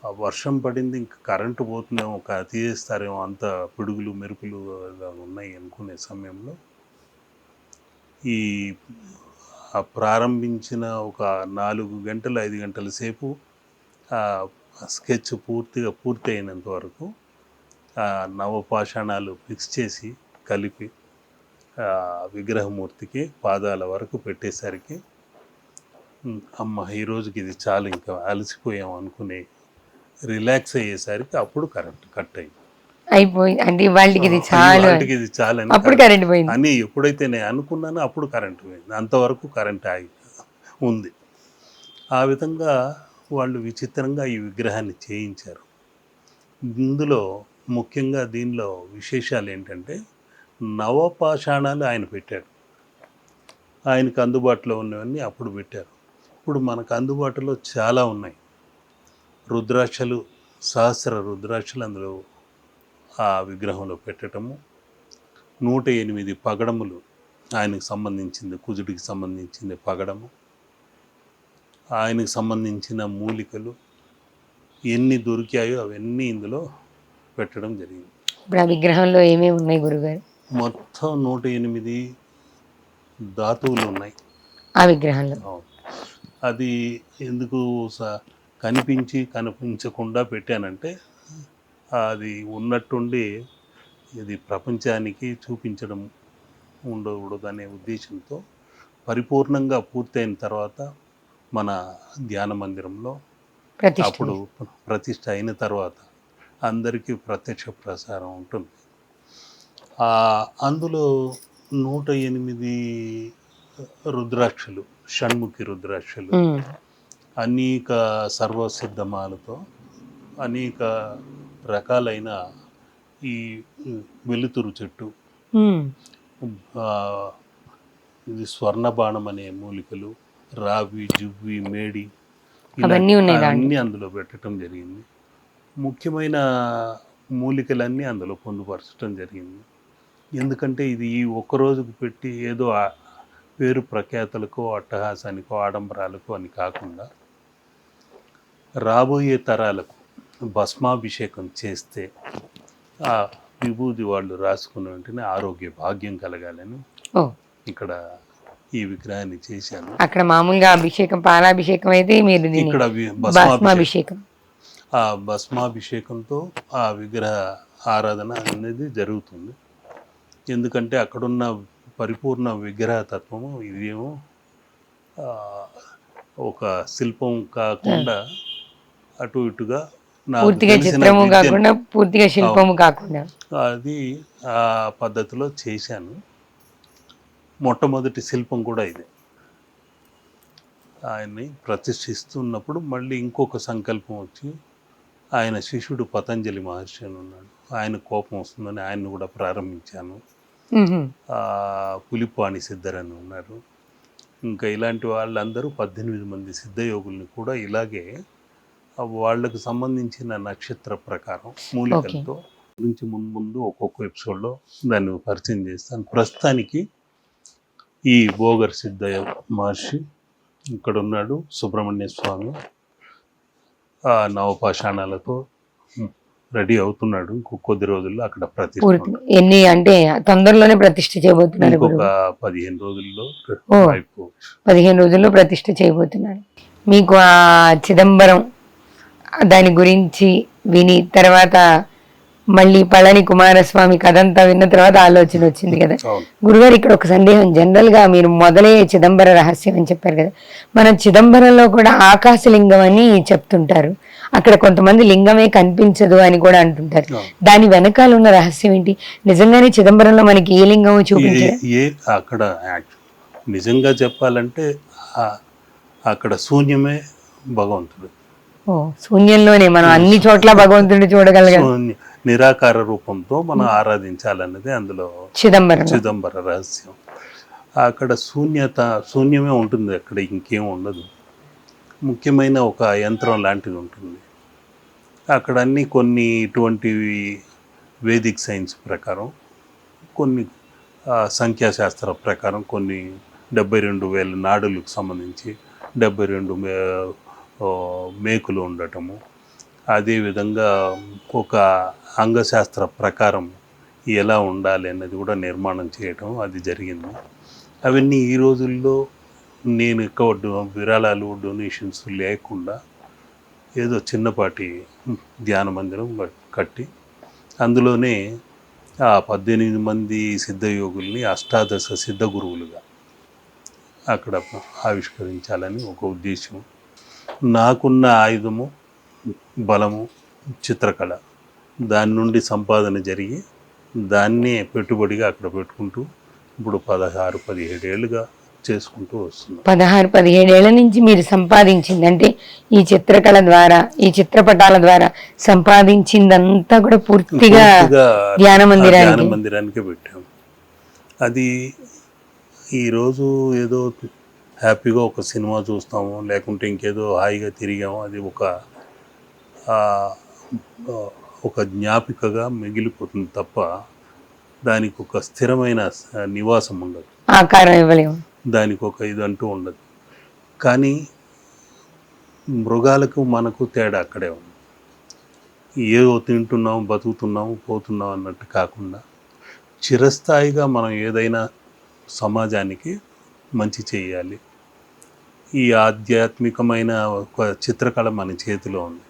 ఆ వర్షం పడింది, ఇంకా కరెంటు పోతుందేమో, తీసేస్తారేమో, అంత పిడుగులు మెరుపులు ఉన్నాయి అనుకునే సమయంలో ఈ ప్రారంభించిన ఒక 4 గంటలు 5 గంటల సేపు స్కెచ్ పూర్తి అయినంత వరకు నవపాషాణాలు ఫిక్స్ చేసి కలిపి విగ్రహమూర్తికి పాదాల వరకు పెట్టేసరికి, అమ్మ ఈ రోజుకి ఇది చాలు, ఇంకా అలసిపోయాం అనుకుని రిలాక్స్ అయ్యేసరికి అప్పుడు కరెంట్ కట్ అయిపోయింది. అంటే వాళ్ళకి ఇది చాలని అని ఎప్పుడైతే నేను అనుకున్నానో అప్పుడు కరెంట్ పోయింది. అంతవరకు కరెంట్ ఆగి ఉంది. ఆ విధంగా వాళ్ళు విచిత్రంగా ఈ విగ్రహాన్ని చేయించారు. ఇందులో ముఖ్యంగా దీనిలో విశేషాలు ఏంటంటే, నవపాషాణాలు ఆయన పెట్టాడు. ఆయనకు అందుబాటులో ఉన్నవన్నీ అప్పుడు పెట్టారు. ఇప్పుడు మనకు అందుబాటులో చాలా ఉన్నాయి. రుద్రాక్షలు, సహస్ర రుద్రాక్షలు అందులో ఆ విగ్రహంలో పెట్టడము, 108 పగడములు ఆయనకు సంబంధించింది, కుజుడికి సంబంధించింది పగడము, ఆయనకు సంబంధించిన మూలికలు ఎన్ని దొరికాయో అవన్నీ ఇందులో పెట్టడం జరిగింది. ఇప్పుడు ఆ విగ్రహంలో ఏమేమి ఉన్నాయి గురుగారు? మొత్తం 108 ధాతువులు ఉన్నాయి ఆ విగ్రహంలో. అది ఎందుకు కనిపించకుండా పెట్టానంటే అది ఉన్నట్టుండి ఇది ప్రపంచానికి చూపించడం ఉండకూడదనే ఉద్దేశంతో పరిపూర్ణంగా పూర్తయిన తర్వాత మన ధ్యాన మందిరంలో అప్పుడు ప్రతిష్ఠ అయిన తర్వాత అందరికీ ప్రత్యక్ష ప్రసారం ఉంటుంది. అందులో 108 రుద్రాక్షలు, షణ్ముఖి రుద్రాక్షలు, అనేక సర్వసిద్ధమాలతో అనేక రకాలైన ఈ వెలుతురు చెట్టు, ఇది స్వర్ణబాణం అనే మూలికలు, రావి, జువ్వి, మేడి, అన్నీ అందులో పెట్టడం జరిగింది. ముఖ్యమైన మూలికలన్నీ అందులో పొందుపరచడం జరిగింది. ఎందుకంటే ఇది ఈ ఒక్కరోజుకు పెట్టి ఏదో పేరు ప్రఖ్యాతలకో, అట్టహాసానికో, ఆడంబరాలకో అని కాకుండా రాబోయే తరాలకు భస్మాభిషేకం చేస్తే ఆ విభూది వాళ్ళు రాసుకున్న వెంటనే ఆరోగ్య భాగ్యం కలగాలని ఇక్కడ ఈ విగ్రహాన్ని చేశాను. అక్కడ మామూలుగా అభిషేకం, పాలాభిషేకం అయితే మీరు ఇక్కడ భస్మాభిషేకం, ఆ భస్మాభిషేకంతో ఆ విగ్రహ ఆరాధన అనేది జరుగుతుంది. ఎందుకంటే అక్కడున్న పరిపూర్ణ విగ్రహ తత్వము ఇదేమో ఒక శిల్పం కాకుండా అటు ఇటుగా పూర్తిగా చిత్రము కాకుండా, పూర్తిగా శిల్పము కాకుండా అది ఆ పద్ధతిలో చేశాను. మొట్టమొదటి శిల్పం కూడా ఇదే. ఆయన్ని ప్రతిష్ఠిస్తున్నప్పుడు మళ్ళీ ఇంకొక సంకల్పం వచ్చి, ఆయన శిష్యుడు పతంజలి మహర్షి అని ఉన్నాడు, ఆయన కోపం వస్తుందని ఆయన్ని కూడా ప్రారంభించాను. పులిపాణి సిద్ధరని ఉన్నారు. ఇంకా ఇలాంటి వాళ్ళందరూ 18 మంది సిద్ధయోగుల్ని కూడా ఇలాగే వాళ్ళకు సంబంధించిన నక్షత్ర ప్రకారం మూలికలతో గురించి ముందు ఒక్కొక్క ఎపిసోడ్లో దాన్ని పరిచయం చేస్తాను. ప్రస్తుతానికి ఈ భోగర్ సిద్ధయ్య మహర్షి ఇక్కడ ఉన్నాడు, సుబ్రహ్మణ్య స్వామి నవపాషాణాలతో రెడీ అవుతున్నాడు. కొద్ది రోజుల్లో అక్కడ ప్రతిష్ఠ. ఎన్ని అంటే తొందరలోనే ప్రతిష్ఠ చేయబోతున్నారు? ఇంకొక 15 రోజుల్లో 15 రోజుల్లో ప్రతిష్ఠ చేయబోతున్నారు. మీకు ఆ చిదంబరం దాని గురించి విని తర్వాత మళ్ళీ పళని కుమారస్వామి కథంతా విన్న తర్వాత ఆలోచన వచ్చింది కదా గురుగారు. ఇక్కడ ఒక సందేహం, జనరల్ గా మీరు మొదలే చిదంబర రహస్యం అని చెప్పారు కదా, మనం చిదంబరంలో కూడా ఆకాశలింగం అని చెప్తుంటారు. అక్కడ కొంతమంది లింగమే కనిపించదు అని కూడా అంటుంటారు. దాని వెనకాల ఉన్న రహస్యం ఏంటి? నిజంగానే చిదంబరంలో మనకి ఏ లింగం చూపించారు? అక్కడ నిజంగా చెప్పాలంటే అక్కడ శూన్యమే భగవంతుడు. శూన్యంలోనే మనం అన్ని చోట్ల భగవంతుడిని చూడగలిగాం. నిరాకార రూపంతో మనం ఆరాధించాలన్నది అందులో చిదంబర రహస్యం. అక్కడ శూన్యమే ఉంటుంది, అక్కడ ఇంకేం ఉండదు. ముఖ్యమైన ఒక యంత్రం లాంటిది ఉంటుంది అక్కడ. అన్నీ కొన్ని ఇటువంటివి వేదిక్ సైన్స్ ప్రకారం, కొన్ని సంఖ్యాశాస్త్ర ప్రకారం, కొన్ని 72,000 నాడులకు సంబంధించి 72 మేకులు ఉండటము, అదేవిధంగా ఒక అంగశాస్త్ర ప్రకారం ఎలా ఉండాలి అన్నది కూడా నిర్మాణం చేయటం అది జరిగింది. అవన్నీ ఈ రోజుల్లో నేను ఎక్కువ విరాళాలు, డొనేషన్స్ లేకుండా ఏదో చిన్నపాటి ధ్యాన మందిరం కట్టి అందులోనే ఆ 18 మంది సిద్ధయోగుల్ని అష్టాదశ సిద్ధ గురువులుగా అక్కడ ఆవిష్కరించాలని ఒక ఉద్దేశం. నాకున్న ఆయుధము, బలము, చిత్రకళ, దాని నుండి సంపాదన జరిగి దాన్నే పెట్టుబడిగా అక్కడ పెట్టుకుంటూ ఇప్పుడు 16-17 ఏళ్ళుగా చేసుకుంటూ వస్తున్నాం. 16-17 ఏళ్ల నుంచి మీరు సంపాదించింది అంటే ఈ చిత్రకళ ద్వారా, ఈ చిత్రపటాల ద్వారా సంపాదించిందంతా కూడా పూర్తిగా ధ్యాన మందిరానికి పెట్టాము. అది ఈరోజు ఏదో హ్యాపీగా ఒక సినిమా చూస్తాము, లేకుంటే ఇంకేదో హాయిగా తిరిగాము, అది ఆ, ఒక జ్ఞాపికగా మిగిలిపోతుంది తప్ప దానికి ఒక స్థిరమైన నివాసం ఉండదు, ఆకారం ఇవ్వలేము. దానికి ఒక ఇదంటూ ఉండదు. కానీ మృగాలకు మనకు తేడా అక్కడే ఉంది. ఏదో తింటున్నాం, బతుకుతున్నాము, పోతున్నాం అన్నట్టు కాకుండా చిరస్థాయిగా మనం ఏదైనా సమాజానికి మంచి చేయాలి. ఈ ఆధ్యాత్మికమైన ఒక చిత్రకళ మన చేతిలో ఉంది.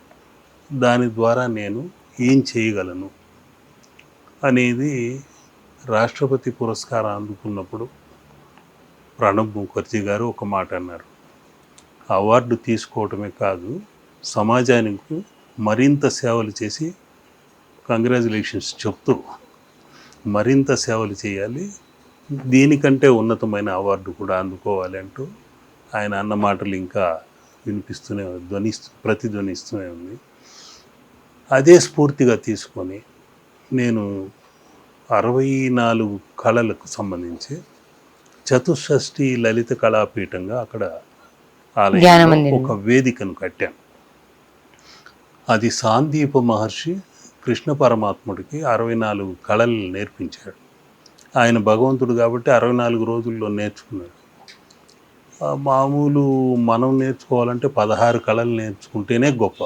దాని ద్వారా నేను ఏం చేయగలను అనేది రాష్ట్రపతి పురస్కారం అందుకున్నప్పుడు ప్రణబ్ ముఖర్జీ గారు ఒక మాట అన్నారు. అవార్డు తీసుకోవటమే కాదు, సమాజానికి మరింత సేవలు చేసి కంగ్రాచులేషన్స్ చెప్తూ మరింత సేవలు చేయాలి, దీనికంటే ఉన్నతమైన అవార్డు కూడా అందుకోవాలి అంటూ ఆయన అన్న మాటలు ఇంకా వినిపిస్తూనే ప్రతిధ్వనిస్తూనే ఉంది. అదే స్ఫూర్తిగా తీసుకొని నేను 64 కళలకు సంబంధించి చతుషష్ఠి లలిత కళాపీఠంగా అక్కడ ఆలయంలో ఒక వేదికను కట్టాను. అది సాందీప మహర్షి కృష్ణ పరమాత్ముడికి 64 కళలు నేర్పించాడు. ఆయన భగవంతుడు కాబట్టి 64 రోజుల్లో నేర్చుకున్నాడు. మామూలు మనం నేర్చుకోవాలంటే 16 కళలు నేర్చుకుంటేనే గొప్ప.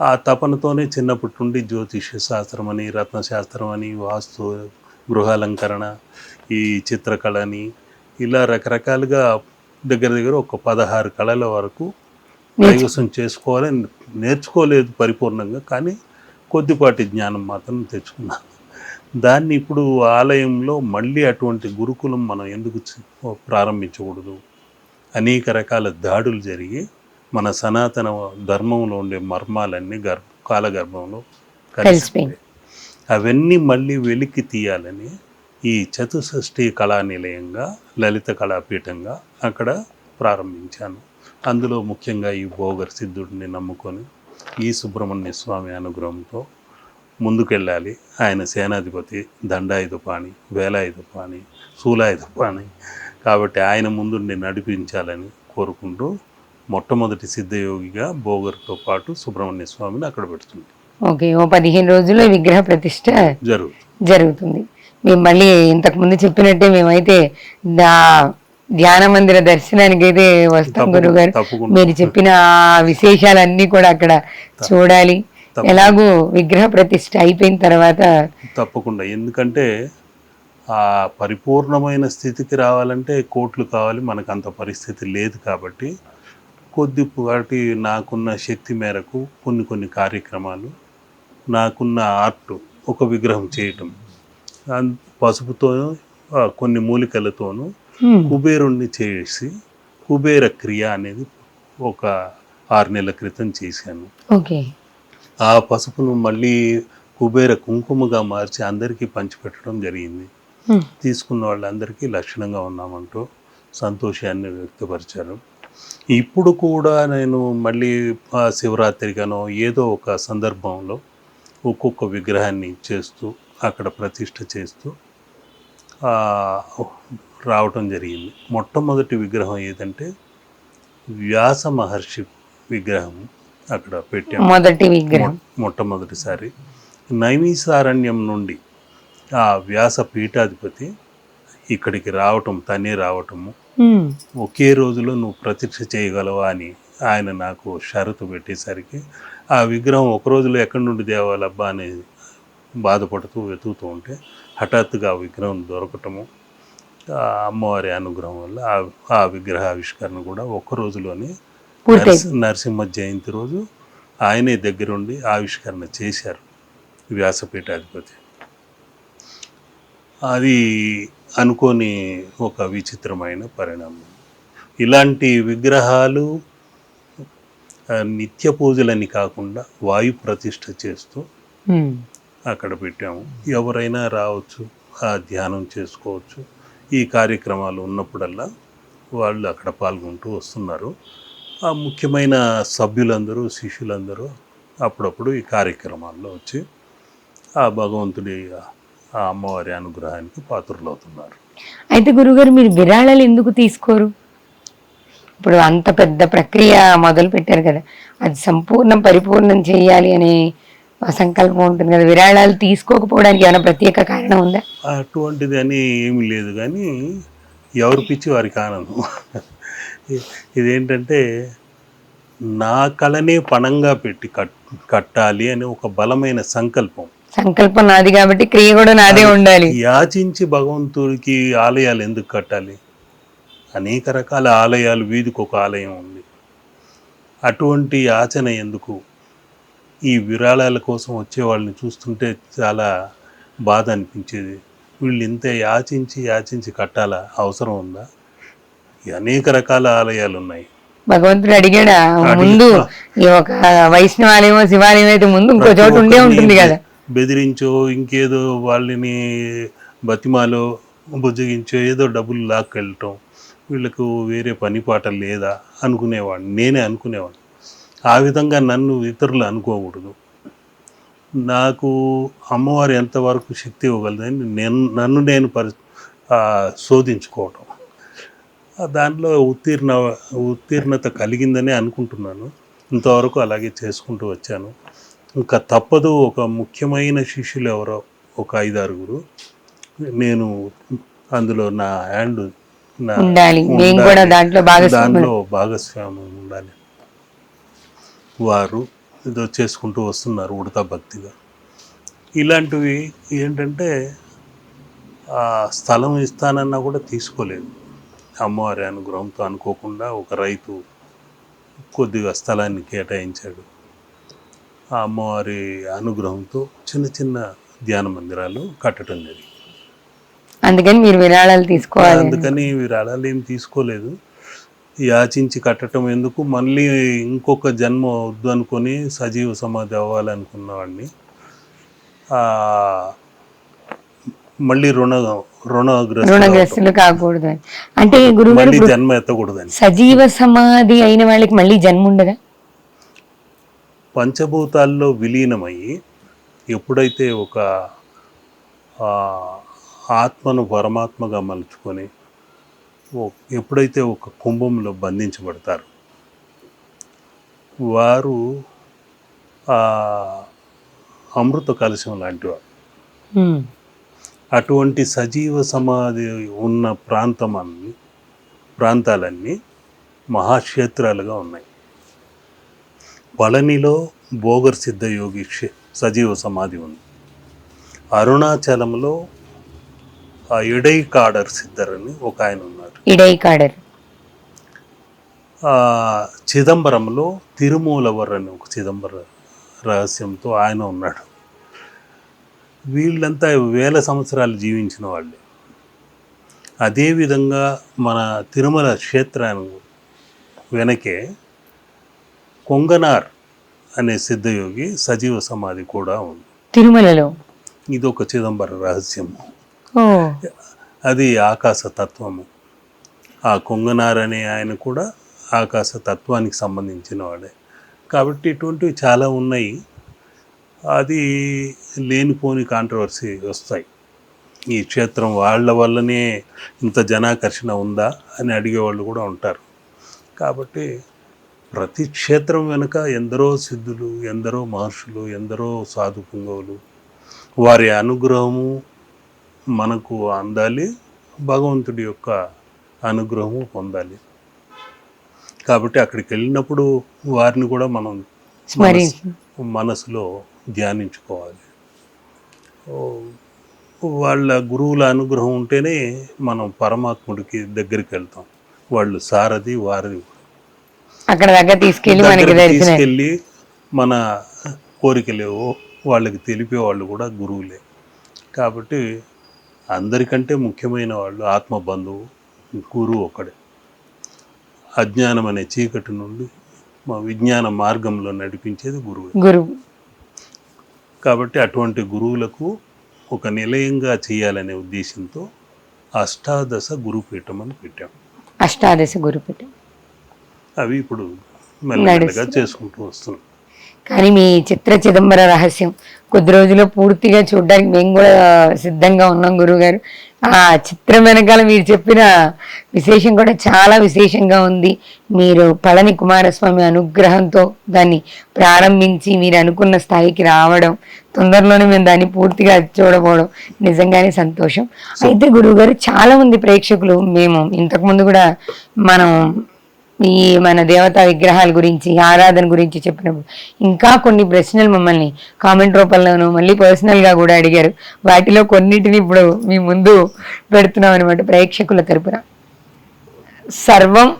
ఆ తపనతోనే చిన్నప్పటి నుండి జ్యోతిష్య శాస్త్రం అని, రత్నశాస్త్రం అని, వాస్తు, గృహాలంకరణ, ఈ చిత్రకళని, ఇలా రకరకాలుగా దగ్గర ఒక 16 కళల వరకు కైవసం చేసుకోవాలని నేర్చుకోలేదు పరిపూర్ణంగా, కానీ కొద్దిపాటి జ్ఞానం మాత్రం తెచ్చుకున్నాను. దాన్ని ఇప్పుడు ఆలయంలో మళ్ళీ అటువంటి గురుకులం మనం ఎందుకు ప్రారంభించకూడదు? అనేక రకాల దాడులు జరిగి మన సనాతన ధర్మంలో ఉండే మర్మాలన్నీ కాలగర్భంలో కలిసిపోయాయి. అవన్నీ మళ్ళీ వెలికి తీయాలని ఈ చతుషష్ఠి కళా నిలయంగా, లలిత కళాపీఠంగా అక్కడ ప్రారంభించాను. అందులో ముఖ్యంగా ఈ భోగర్ సిద్ధుడిని నమ్ముకొని ఈ సుబ్రహ్మణ్య స్వామి అనుగ్రహంతో ముందుకెళ్ళాలి. ఆయన సేనాధిపతి, దండాయుధపాణి, వేలాయుధపాణి, శూలాయుధపాణి కాబట్టి ఆయన ముందుండి నడిపించాలని కోరుకుంటూ మొట్టమొదటి సిద్ధయోగిగా భోగర్తో పాటు సుబ్రహ్మణ్య స్వామిని అక్కడ పెడుతుంది. ఓకే, ఓ 15 రోజుల్లో విగ్రహ ప్రతిష్ట జరుగుతుంది. మేము మళ్ళీ ఇంతకుముందు చెప్పినట్టే మేమైతే ధ్యాన మందిర దర్శనానికి అయితే వస్తాం గురుగారు. మీరు చెప్పిన విశేషాలన్నీ కూడా అక్కడ చూడాలి. ఎలాగో విగ్రహ ప్రతిష్ట అయిపోయిన తర్వాత తప్పకుండా, ఎందుకంటే ఆ పరిపూర్ణమైన స్థితికి రావాలంటే కోట్లు కావాలి, మనకు అంత పరిస్థితి లేదు. కాబట్టి కొద్దిపాటి నాకున్న శక్తి మేరకు కొన్ని కార్యక్రమాలు, నాకున్న ఆర్ట్, ఒక విగ్రహం చేయటం, పసుపుతో కొన్ని మూలికలతోనూ కుబేరుణ్ణి చేసి కుబేర క్రియ అనేది ఒక 6 నెలల క్రితం చేశాను. ఓకే, ఆ పసుపును మళ్ళీ కుబేర కుంకుమగా మార్చి అందరికీ పంచిపెట్టడం జరిగింది. తీసుకున్న వాళ్ళందరికీ లక్షణంగా ఉన్నామంటూ సంతోషాన్ని వ్యక్తపరిచారు. ఇప్పుడు కూడా నేను మళ్ళీ శివరాత్రిగానో ఏదో ఒక సందర్భంలో ఒక్కొక్క విగ్రహాన్ని చేస్తూ అక్కడ ప్రతిష్ఠ చేస్తూ రావటం జరిగింది. మొట్టమొదటి విగ్రహం ఏదంటే వ్యాస మహర్షి విగ్రహం అక్కడ పెట్టాము. మొదటి విగ్రహం మొట్టమొదటిసారి నైమిసారణ్యం నుండి ఆ వ్యాస పీఠాధిపతి ఇక్కడికి రావటం, తనే రావటము, ఒకే రోజులో నువ్వు ప్రతిష్ఠ చేయగలవా అని ఆయన నాకు షరతు పెట్టేసరికి ఆ విగ్రహం ఒక రోజులో ఎక్కడి నుండి తేవాలబ్బా అని బాధపడుతూ వెతుకుతూ ఉంటే హఠాత్తుగా ఆ విగ్రహం దొరకటము, అమ్మవారి అనుగ్రహం వల్ల ఆ విగ్రహ ఆవిష్కరణ కూడా ఒక్క రోజులోనే నరసింహ జయంతి రోజు ఆయనే దగ్గరుండి ఆవిష్కరణ చేశారు వ్యాసపీఠాధిపతి. అది అనుకోని ఒక విచిత్రమైన పరిణామం. ఇలాంటి విగ్రహాలు నిత్య పూజలని కాకుండా వాయు ప్రతిష్ఠ చేస్తూ అక్కడ పెట్టాము. ఎవరైనా రావచ్చు, ఆ ధ్యానం చేసుకోవచ్చు. ఈ కార్యక్రమాలు ఉన్నప్పుడల్లా వాళ్ళు అక్కడ పాల్గొంటూ వస్తున్నారు. ఆ ముఖ్యమైన సభ్యులందరూ, శిష్యులందరూ అప్పుడప్పుడు ఈ కార్యక్రమాల్లో వచ్చి ఆ భగవంతుడి ఆ అమ్మవారి అనుగ్రహానికి పాత్రులవుతున్నారు. అయితే గురుగారు మీరు విరాళాలు ఎందుకు తీసుకోరు? ఇప్పుడు అంత పెద్ద ప్రక్రియ మొదలు పెట్టారు కదా, అది పరిపూర్ణం చేయాలి అనే సంకల్పం ఉంటుంది కదా, విరాళాలు తీసుకోకపోవడానికి ఏమైనా ప్రత్యేక కారణం ఉందా? అటువంటిది అని ఏమి లేదు, కానీ ఎవరు పిచ్చి వారికి ఆనందం. ఇదేంటంటే నా కళనే పణంగా పెట్టి కట్టాలి అని ఒక బలమైన సంకల్పం నాది కాబట్టి క్రియ కూడా నాదే ఉండాలి. యాచించి భగవంతుడికి ఆలయాలు ఎందుకు కట్టాలి? అనేక రకాల ఆలయాలు, వీధికి ఒక ఆలయం ఉంది. అటువంటి యాచన ఎందుకు? ఈ విరాళాల కోసం వచ్చే వాళ్ళని చూస్తుంటే చాలా బాధ అనిపించేది. వీళ్ళు ఇంత యాచించి కట్టాలా? అవసరం ఉందా? అనేక రకాల ఆలయాలు ఉన్నాయి. భగవంతుడు అడిగాడా ముందు? ఒక వైష్ణవాలయమో శివాలయం అయితే ముందు ఇంకో చోట ఉండే ఉంటుంది కదా. బెదిరించో ఇంకేదో వాళ్ళని బతిమాలో బుజ్జగించో ఏదో డబ్బులు లాక్కెళ్ళటం, వీళ్ళకు వేరే పని పాట లేదా అనుకునేవాడిని. నేనే అనుకునేవాడిని. ఆ విధంగా నన్ను ఇతరులు అనుకోకూడదు. నాకు అమ్మవారు ఎంతవరకు శక్తి ఇవ్వగలదని నన్ను నేను శోధించుకోవటం, దాంట్లో ఉత్తీర్ణత కలిగిందని అనుకుంటున్నాను. ఇంతవరకు అలాగే చేసుకుంటూ వచ్చాను. ఇంకా తప్పదు. ఒక ముఖ్యమైన శిష్యులు ఎవరో ఒక 5-6 నేను అందులో నా హ్యాండ్ దాంట్లో భాగస్వామ్యం ఉండాలి. వారు ఏదో చేసుకుంటూ వస్తున్నారు ఉడతా భక్తిగా. ఇలాంటివి ఏంటంటే స్థలం ఇస్తానన్నా కూడా తీసుకోలేదు. అమ్మవారి అనుగ్రహంతో అనుకోకుండా ఒక రైతు కొద్దిగా స్థలాన్ని కేటాయించాడు. ఆ అమ్మవారి అనుగ్రహంతో చిన్న చిన్న ధ్యాన మందిరాలు కట్టడం జరిగింది. అందుకని మీరు విరాళాలు తీసుకోవాలి? అందుకని విరాళాలు ఏం తీసుకోలేదు. యాచించి కట్టడం ఎందుకు? మళ్ళీ ఇంకొక జన్మ వద్దు అనుకొని సజీవ సమాధి అవ్వాలనుకున్నవాడిని. మళ్ళీ రుణగ్రస్తులు కాకూడదు అంటే గురుగారు జన్మ ఎత్తకూడదని. సజీవ సమాధి అయిన వాళ్ళకి మళ్ళీ జన్మ ఉండదా? పంచభూతాల్లో విలీనమయ్యి ఎప్పుడైతే ఒక ఆత్మను పరమాత్మగా మలుచుకొని ఎప్పుడైతే ఒక కుంభంలో బంధించబడతారు, వారు అమృత కలశం లాంటివారు. అటువంటి సజీవ సమాధి ఉన్న ప్రాంతాలన్నీ మహాక్షేత్రాలుగా ఉన్నాయి. పళనిలో భోగర్ సిద్ధయోగి సజీవ సమాధి ఉంది. అరుణాచలంలో ఇడైకాడర్ సిద్ధర్ అని ఒక ఆయన ఉన్నారు. ఇడైకాడర్. చిదంబరంలో తిరుమూలవర్ అని ఒక చిదంబర రహస్యంతో ఆయన ఉన్నాడు. వీళ్ళంతా 1000 సంవత్సరాలు జీవించిన వాళ్ళే. అదేవిధంగా మన తిరుమల క్షేత్రానికి వెనకే కొంగనార్ అనే సిద్ధయోగి సజీవ సమాధి కూడా ఉంది తిరుమలలో. ఇది ఒక చిదంబర రహస్యము. అది ఆకాశ తత్వము. ఆ కొంగనార్ అనే ఆయన కూడా ఆకాశ తత్వానికి సంబంధించిన వాడే. కాబట్టి ఇటువంటివి చాలా ఉన్నాయి. అది లేనిపోని కాంట్రవర్సీ వస్తాయి. ఈ క్షేత్రం వాళ్ళ వల్లనే ఇంత జనాకర్షణ ఉందా అని అడిగేవాళ్ళు కూడా ఉంటారు. కాబట్టి ప్రతి క్షేత్రం వెనుక ఎందరో సిద్ధులు, ఎందరో మహర్షులు, ఎందరో సాధు పుంగవులు, వారి అనుగ్రహము మనకు అందాలి, భగవంతుడి యొక్క అనుగ్రహము పొందాలి. కాబట్టి అక్కడికి వెళ్ళినప్పుడు వారిని కూడా మనం మనసులో ధ్యానించుకోవాలి. వాళ్ళ గురువుల అనుగ్రహం ఉంటేనే మనం పరమాత్ముడికి దగ్గరికి వెళ్తాం. వాళ్ళు సారథి, వారిది అక్కడ దగ్గర తీసుకెళ్ళి మన కోరికలేవో వాళ్ళకి తెలిపేవాళ్ళు కూడా గురువులే. కాబట్టి అందరికంటే ముఖ్యమైన వాళ్ళు ఆత్మబంధువు గురువు ఒకడే. అజ్ఞానం అనే చీకటి నుండి మా విజ్ఞాన మార్గంలో నడిపించేది గురువు. కాబట్టి అటువంటి గురువులకు ఒక నిలయంగా చేయాలనే ఉద్దేశంతో అష్టాదశ గురుపీఠం అని పెట్టాం. అష్టాదశ గురుపీఠం అవి ఇప్పుడు మెల్లమెల్లగా చేసుకుంటూ వస్తున్నాం. కానీ మీ చిత్ర చిదంబర రహస్యం కొద్ది రోజుల్లో పూర్తిగా చూడడానికి మేము కూడా సిద్ధంగా ఉన్నాం గురువుగారు. ఆ చిత్రం వెనకాల మీరు చెప్పిన విశేషం కూడా చాలా విశేషంగా ఉంది. మీరు పళని కుమారస్వామి అనుగ్రహంతో దాన్ని ప్రారంభించి మీరు అనుకున్న స్థాయికి రావడం, తొందరలోనే మేము దాన్ని పూర్తిగా చూడబోవడం నిజంగానే సంతోషం. అయితే గురువుగారు, చాలా మంది ప్రేక్షకులు, మేము ఇంతకుముందు కూడా మనం ఈ మన దేవతా విగ్రహాల గురించి, ఆరాధన గురించి చెప్పినప్పుడు ఇంకా కొన్ని ప్రశ్నలు మమ్మల్ని కామెంట్ రూపంలోనూ మళ్ళీ పర్సనల్గా కూడా అడిగారు. వాటిలో కొన్నిటిని ఇప్పుడు మీ ముందు పెడుతున్నాం అనమాట ప్రేక్షకుల తరపున. సర్వం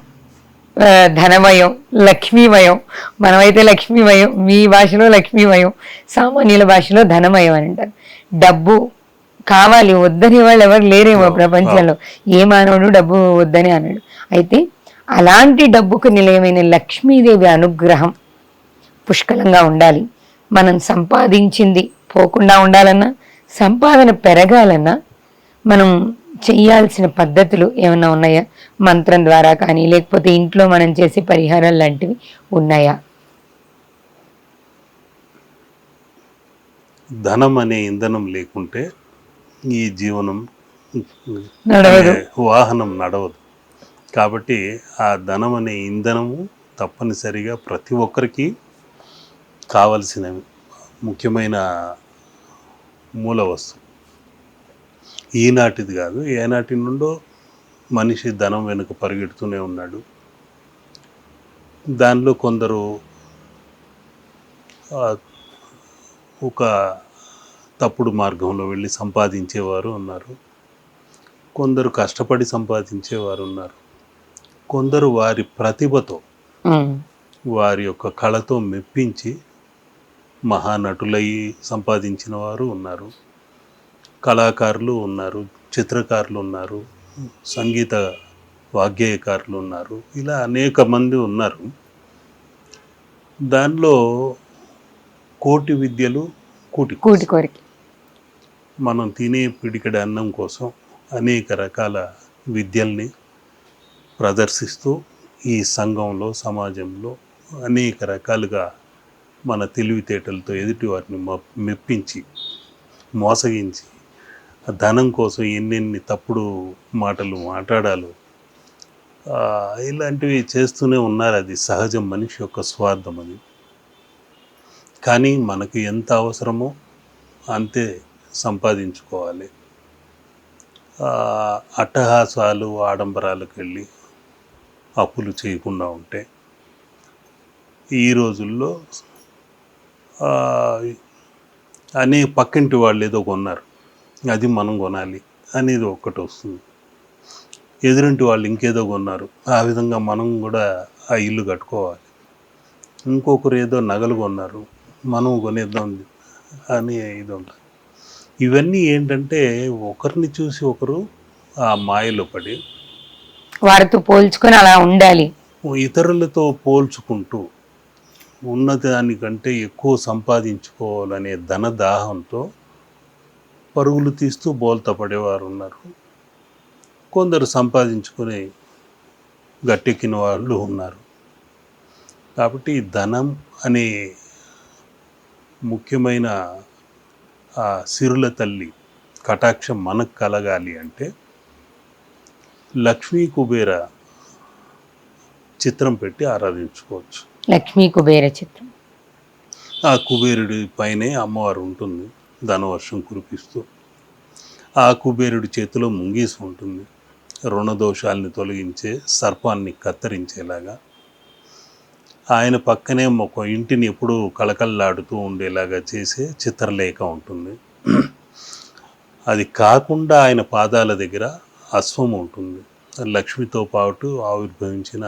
ధనమయం, లక్ష్మీమయం. మనమైతే లక్ష్మీమయం, మీ భాషలో లక్ష్మీమయం, సామాన్యుల భాషలో ధనమయం అని అంటారు. డబ్బు కావాలి, వద్దని వాళ్ళు ఎవరు లేరేమో ప్రపంచంలో. ఏ మానవుడు డబ్బు వద్దని అన్నాడు. అయితే అలాంటి డబ్బుకు నిలయమైన లక్ష్మీదేవి అనుగ్రహం పుష్కలంగా ఉండాలి. మనం సంపాదించింది పోకుండా ఉండాలన్నా, సంపాదన పెరగాలన్నా మనం చేయాల్సిన పద్ధతులు ఏమైనా ఉన్నాయా? మంత్రం ద్వారా కానీ, లేకపోతే ఇంట్లో మనం చేసే పరిహారాలు లాంటివి ఉన్నాయా? ధనం అనే ఇంధనం లేకుంటే ఈ జీవనం నడవదు, వాహనం నడవదు. కాబట్టి ఆ ధనం అనే ఇంధనము తప్పనిసరిగా ప్రతి ఒక్కరికి కావలసిన ముఖ్యమైన మూల వస్తువు. ఈనాటిది కాదు, ఏనాటి నుండో మనిషి ధనం వెనుక పరిగెడుతూనే ఉన్నాడు. దానిలో కొందరు ఒక తప్పుడు మార్గంలో వెళ్ళి సంపాదించేవారు ఉన్నారు, కొందరు కష్టపడి సంపాదించేవారు ఉన్నారు, కొందరు వారి ప్రతిభతో, వారి యొక్క కళతో మెప్పించి మహానటులయ్యి సంపాదించిన వారు ఉన్నారు, కళాకారులు ఉన్నారు, చిత్రకారులు ఉన్నారు, సంగీత వాగ్గేయకారులు ఉన్నారు, ఇలా అనేక మంది ఉన్నారు. దానిలో కోటి విద్యలు కూటి కోరికి మనం తినే పిడికెడు అన్నం కోసం అనేక రకాల విద్యల్ని ప్రదర్శిస్తూ ఈ సంఘంలో, సమాజంలో అనేక రకాలుగా మన తెలివితేటలతో ఎదుటి వారిని మెప్పించి, మోసగించి, ధనం కోసం ఎన్నెన్ని తప్పుడు మాటలు మాట్లాడాలో ఇలాంటివి చేస్తూనే ఉన్నారు. అది సహజం, మనిషి యొక్క స్వార్థం అది. కానీ మనకు ఎంత అవసరమో అంతే సంపాదించుకోవాలి. అట్టహాసాలు, ఆడంబరాలకు వెళ్ళి అప్పులు చేయకుండా ఉంటే ఈ రోజుల్లో అనే పక్కింటి వాళ్ళు ఏదో కొన్నారు, అది మనం కొనాలి అనేది ఒక్కటి వస్తుంది. ఎదురింటి వాళ్ళు ఇంకేదో కొన్నారు, ఆ విధంగా మనం కూడా ఆ ఇల్లు కట్టుకోవాలి. ఇంకొకరు ఏదో నగలు కొన్నారు, మనం కొనేద్దాం అని ఇది ఉంటుంది. ఇవన్నీ ఏంటంటే ఒకరిని చూసి ఒకరు ఆ మాయలో పడి వారితో పోల్చుకొని అలా ఉండాలి, ఇతరులతో పోల్చుకుంటూ ఉన్నదానికంటే ఎక్కువ సంపాదించుకోవాలనే ధనదాహంతో పరుగులు తీస్తూ బోల్తా పడేవారు ఉన్నారు. కొందరు సంపాదించుకుని గట్టెక్కిన వాళ్ళు ఉన్నారు. కాబట్టి ధనం అనే ముఖ్యమైన ఆ సిరుల తల్లి కటాక్షం మనకు కలగాలి అంటే లక్ష్మీ కుబేర చిత్రం పెట్టి ఆరాధించుకోవచ్చు. లక్ష్మీ కుబేర చిత్రం. ఆ కుబేరుడి పైనే అమ్మవారు ఉంటుంది, ధనవర్షం కురిపిస్తూ. ఆ కుబేరుడి చేతిలో ముంగీసు ఉంటుంది, రుణదోషాలని తొలగించే, సర్పాన్ని కత్తిరించేలాగా. ఆయన పక్కనే ఒక ఇంటిని ఎప్పుడూ కళకళలాడుతూ ఉండేలాగా చేసే చిత్రలేఖ ఉంటుంది. అది కాకుండా ఆయన పాదాల దగ్గర అశ్వము ఉంటుంది, లక్ష్మితో పాటు ఆవిర్భవించిన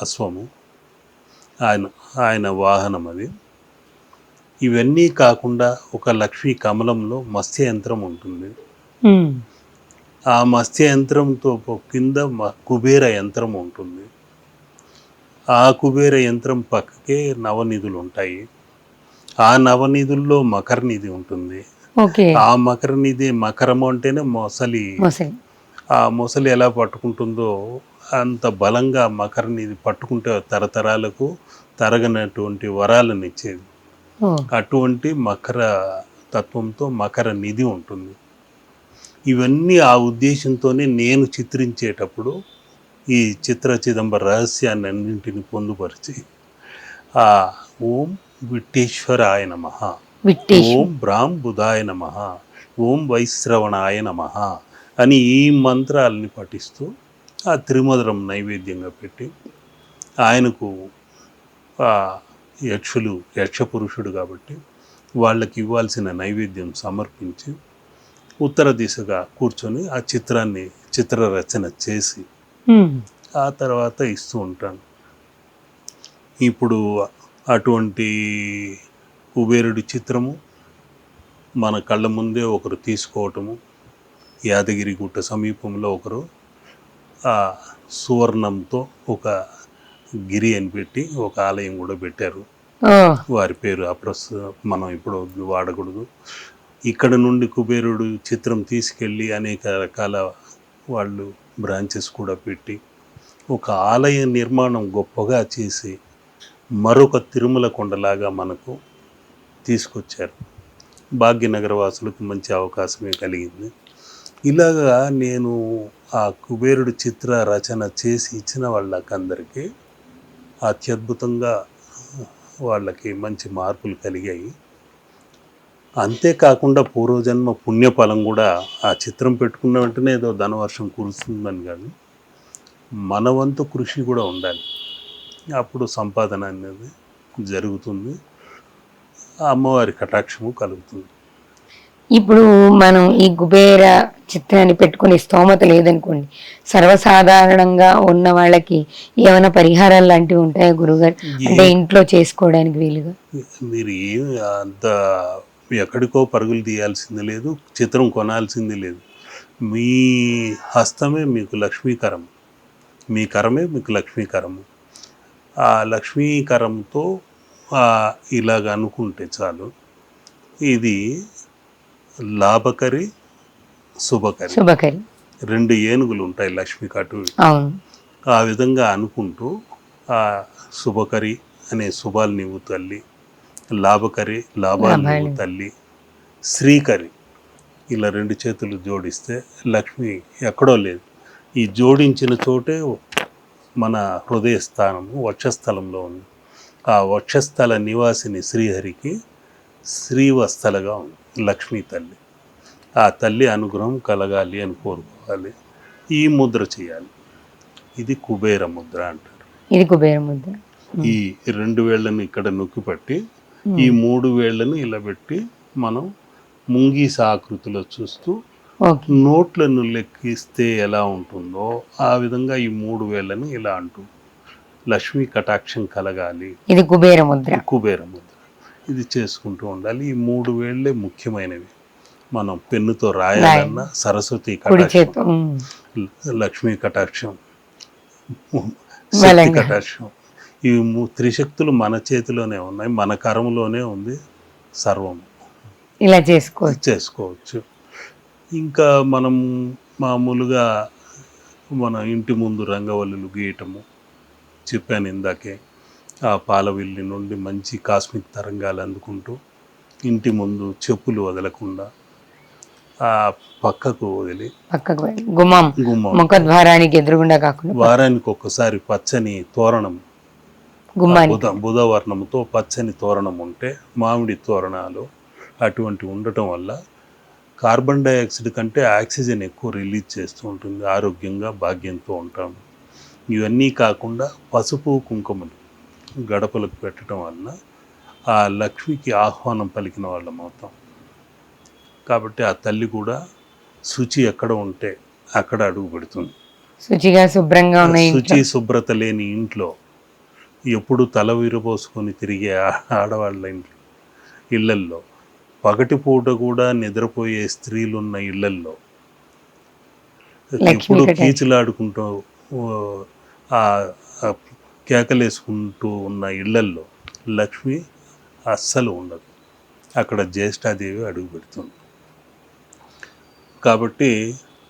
అశ్వము, ఆయన వాహనం అది. ఇవన్నీ కాకుండా ఒక లక్ష్మీ కమలంలో మత్స్య యంత్రం ఉంటుంది. ఆ మత్స్య యంత్రంతో కింద కుబేర యంత్రం ఉంటుంది. ఆ కుబేర యంత్రం పక్కకే నవనిధులు ఉంటాయి. ఆ నవనిధుల్లో మకర నిధి ఉంటుంది. ఆ మకర నిధి, మకరము అంటేనే మొసలి. ఆ మొసలి ఎలా పట్టుకుంటుందో అంత బలంగా మకర నిధి పట్టుకుంటే తరతరాలకు తరగనటువంటి వరాలను ఇచ్చేది. ఓ, అటువంటి మకర తత్వంతో మకర నిధి ఉంటుంది. ఇవన్నీ ఆ ఉద్దేశంతోనే నేను చిత్రించేటప్పుడు ఈ చిత్ర చిదంబర రహస్యాన్ని అన్నింటిని పొందుపరిచి ఆ ఓం విట్టేశ్వరాయ నమః, విట్టేశ్వర. ఓం బ్రాం బుధాయ నమః, ఓం వైశ్రవణాయ నమః అని ఈ మంత్రాలని పఠిస్తూ ఆ త్రిమధురం నైవేద్యంగా పెట్టి ఆయనకు ఆ యక్షులు యక్షపురుషుడు కాబట్టి వాళ్ళకి ఇవ్వాల్సిన నైవేద్యం సమర్పించి ఉత్తర దిశగా కూర్చొని ఆ చిత్రరచన చేసి ఆ తర్వాత ఇస్తూ ఉంటాను. ఇప్పుడు అటువంటి కుబేరుడి చిత్రము మన కళ్ళ ముందే ఒకరు తీసుకోవటము, యాదగిరి గుట్ట సమీపంలో ఒకరు ఆ సువర్ణంతో ఒక గిరి అని పెట్టి ఒక ఆలయం కూడా పెట్టారు. వారి పేరు మనం ఇప్పుడు వాడకూడదు. ఇక్కడ నుండి కుబేరుడు చిత్రం తీసుకెళ్ళి అనేక రకాల వాళ్ళు బ్రాంచెస్ కూడా పెట్టి ఒక ఆలయ నిర్మాణం గొప్పగా చేసి మరొక తిరుమల కొండలాగా మనకు తీసుకొచ్చారు. భాగ్యనగర వాసులకు మంచి అవకాశమే కలిగింది. ఇలాగా నేను ఆ కుబేరుడు చిత్ర రచన చేసి ఇచ్చిన వాళ్ళకందరికీ అత్యద్భుతంగా వాళ్ళకి మంచి మార్పులు కలిగాయి. అంతేకాకుండా పూర్వజన్మ పుణ్యఫలం కూడా ఆ చిత్రం పెట్టుకున్న వెంటనే ఏదో ధనవర్షం కురుస్తుందని కాదు, మన వంతు కృషి కూడా ఉండాలి. అప్పుడు సంపాదన అనేది జరుగుతుంది, అమ్మవారి కటాక్షము కలుగుతుంది. ఇప్పుడు మనం ఈ కుబేర చిత్రాన్ని పెట్టుకునే స్తోమత లేదనుకోండి, సర్వసాధారణంగా ఉన్న వాళ్ళకి ఏమైనా పరిహారాలు లాంటివి ఉంటాయా గురుగారు? అంటే ఇంట్లో చేసుకోవడానికి వీలుగా. మీరు ఏమి అంత ఎక్కడికో పరుగులు తీయాల్సింది లేదు, చిత్రం కొనాల్సింది లేదు. మీ హస్తమే మీకు లక్ష్మీకరం, మీ కరమే మీకు లక్ష్మీకరము. ఆ లక్ష్మీకరంతో ఇలాగ అనుకుంటే చాలు. ఇది లాభకరి శుభకరి, 2 ఏనుగులు ఉంటాయి లక్ష్మికి అటు. ఆ విధంగా అనుకుంటూ ఆ శుభకరి అనే శుభాలు నీవు తల్లి, లాభకరి లాభాలు నీవు తల్లి, శ్రీకరి ఇలా 2 చేతులు జోడిస్తే లక్ష్మి ఎక్కడో లేదు. ఈ జోడించిన చోటే మన హృదయ స్థానము వక్షస్థలంలో ఉంది. ఆ వక్షస్థల నివాసిని శ్రీహరికి శ్రీవస్థలగా ఉంది లక్ష్మీ తల్లి. ఆ తల్లి అనుగ్రహం కలగాలి అని కోరుకోవాలి. ఈ ముద్ర చేయాలి. ఇది కుబేర ముద్ర అంటారు. ఇది కుబేర ముద్ర. ఈ 2 వేళ్లను ఇక్కడ నొక్కి పట్టి ఈ 3 వేళ్లను ఇలా పెట్టి మనం ముంగీస ఆకృతిలో చూస్తూ నోట్లను లెక్కిస్తే ఎలా ఉంటుందో ఆ విధంగా ఈ 3 వేళ్లను ఇలా అంటూ లక్ష్మీ కటాక్షం కలగాలి. ఇది కుబేర ముద్ర. కుబేర ముద్ర ఇది చేసుకుంటూ ఉండాలి. ఈ 3 వేళ్లే ముఖ్యమైనవి. మనం పెన్నుతో రాయాలన్నా సరస్వతి కటాక్షం, లక్ష్మీ కటాక్షం, శక్తి కటాక్షం, ఈ 3 శక్తులు మన చేతిలోనే ఉన్నాయి, మన కరములోనే ఉంది సర్వం. ఇలా చేసుకోవచ్చు. ఇంకా మనం మామూలుగా మన ఇంటి ముందు రంగవల్లులు గీయటము చెప్పాను ఇందాకే. ఆ పాలవిల్లి నుండి మంచి కాస్మిక్ తరంగాలు అందుకుంటూ ఇంటి ముందు చెప్పులు వదలకుండా ఆ పక్కకు వదిలి గుమ్మం ముఖద్వారానికి ఎదురుగుండా కాకుండా వారానికి ఒక్కసారి పచ్చని తోరణం, బుధవర్ణంతో పచ్చని తోరణం ఉంటే, మామిడి తోరణాలు అటువంటి ఉండటం వల్ల కార్బన్ డైఆక్సైడ్ కంటే ఆక్సిజన్ ఎక్కువ రిలీజ్ చేస్తూ ఉంటుంది, ఆరోగ్యంగా భాగ్యంతో ఉంటాము. ఇవన్నీ కాకుండా పసుపు కుంకుమలు గడపలకు పెట్టడం వలన ఆ లక్ష్మికి ఆహ్వానం పలికిన వాళ్ళం అవుతాం. కాబట్టి ఆ తల్లి కూడా శుచి ఎక్కడ ఉంటే అక్కడ అడుగు పెడుతుంది. శుచిగా శుభ్రంగా ఉన్నాయి. శుచి శుభ్రత లేని ఇంట్లో ఎప్పుడు తల విరబోసుకొని తిరిగే ఆడవాళ్ళ ఇళ్లల్లో, పగటిపూట కూడా నిద్రపోయే స్త్రీలున్న ఇళ్లల్లో, ఎప్పుడు కీచులాడుకుంటూ కేకలేసుకుంటూ ఉన్న ఇళ్లల్లో లక్ష్మి అస్సలు ఉండదు. అక్కడ జ్యేష్ఠాదేవి అడుగు పెడుతుంది. కాబట్టి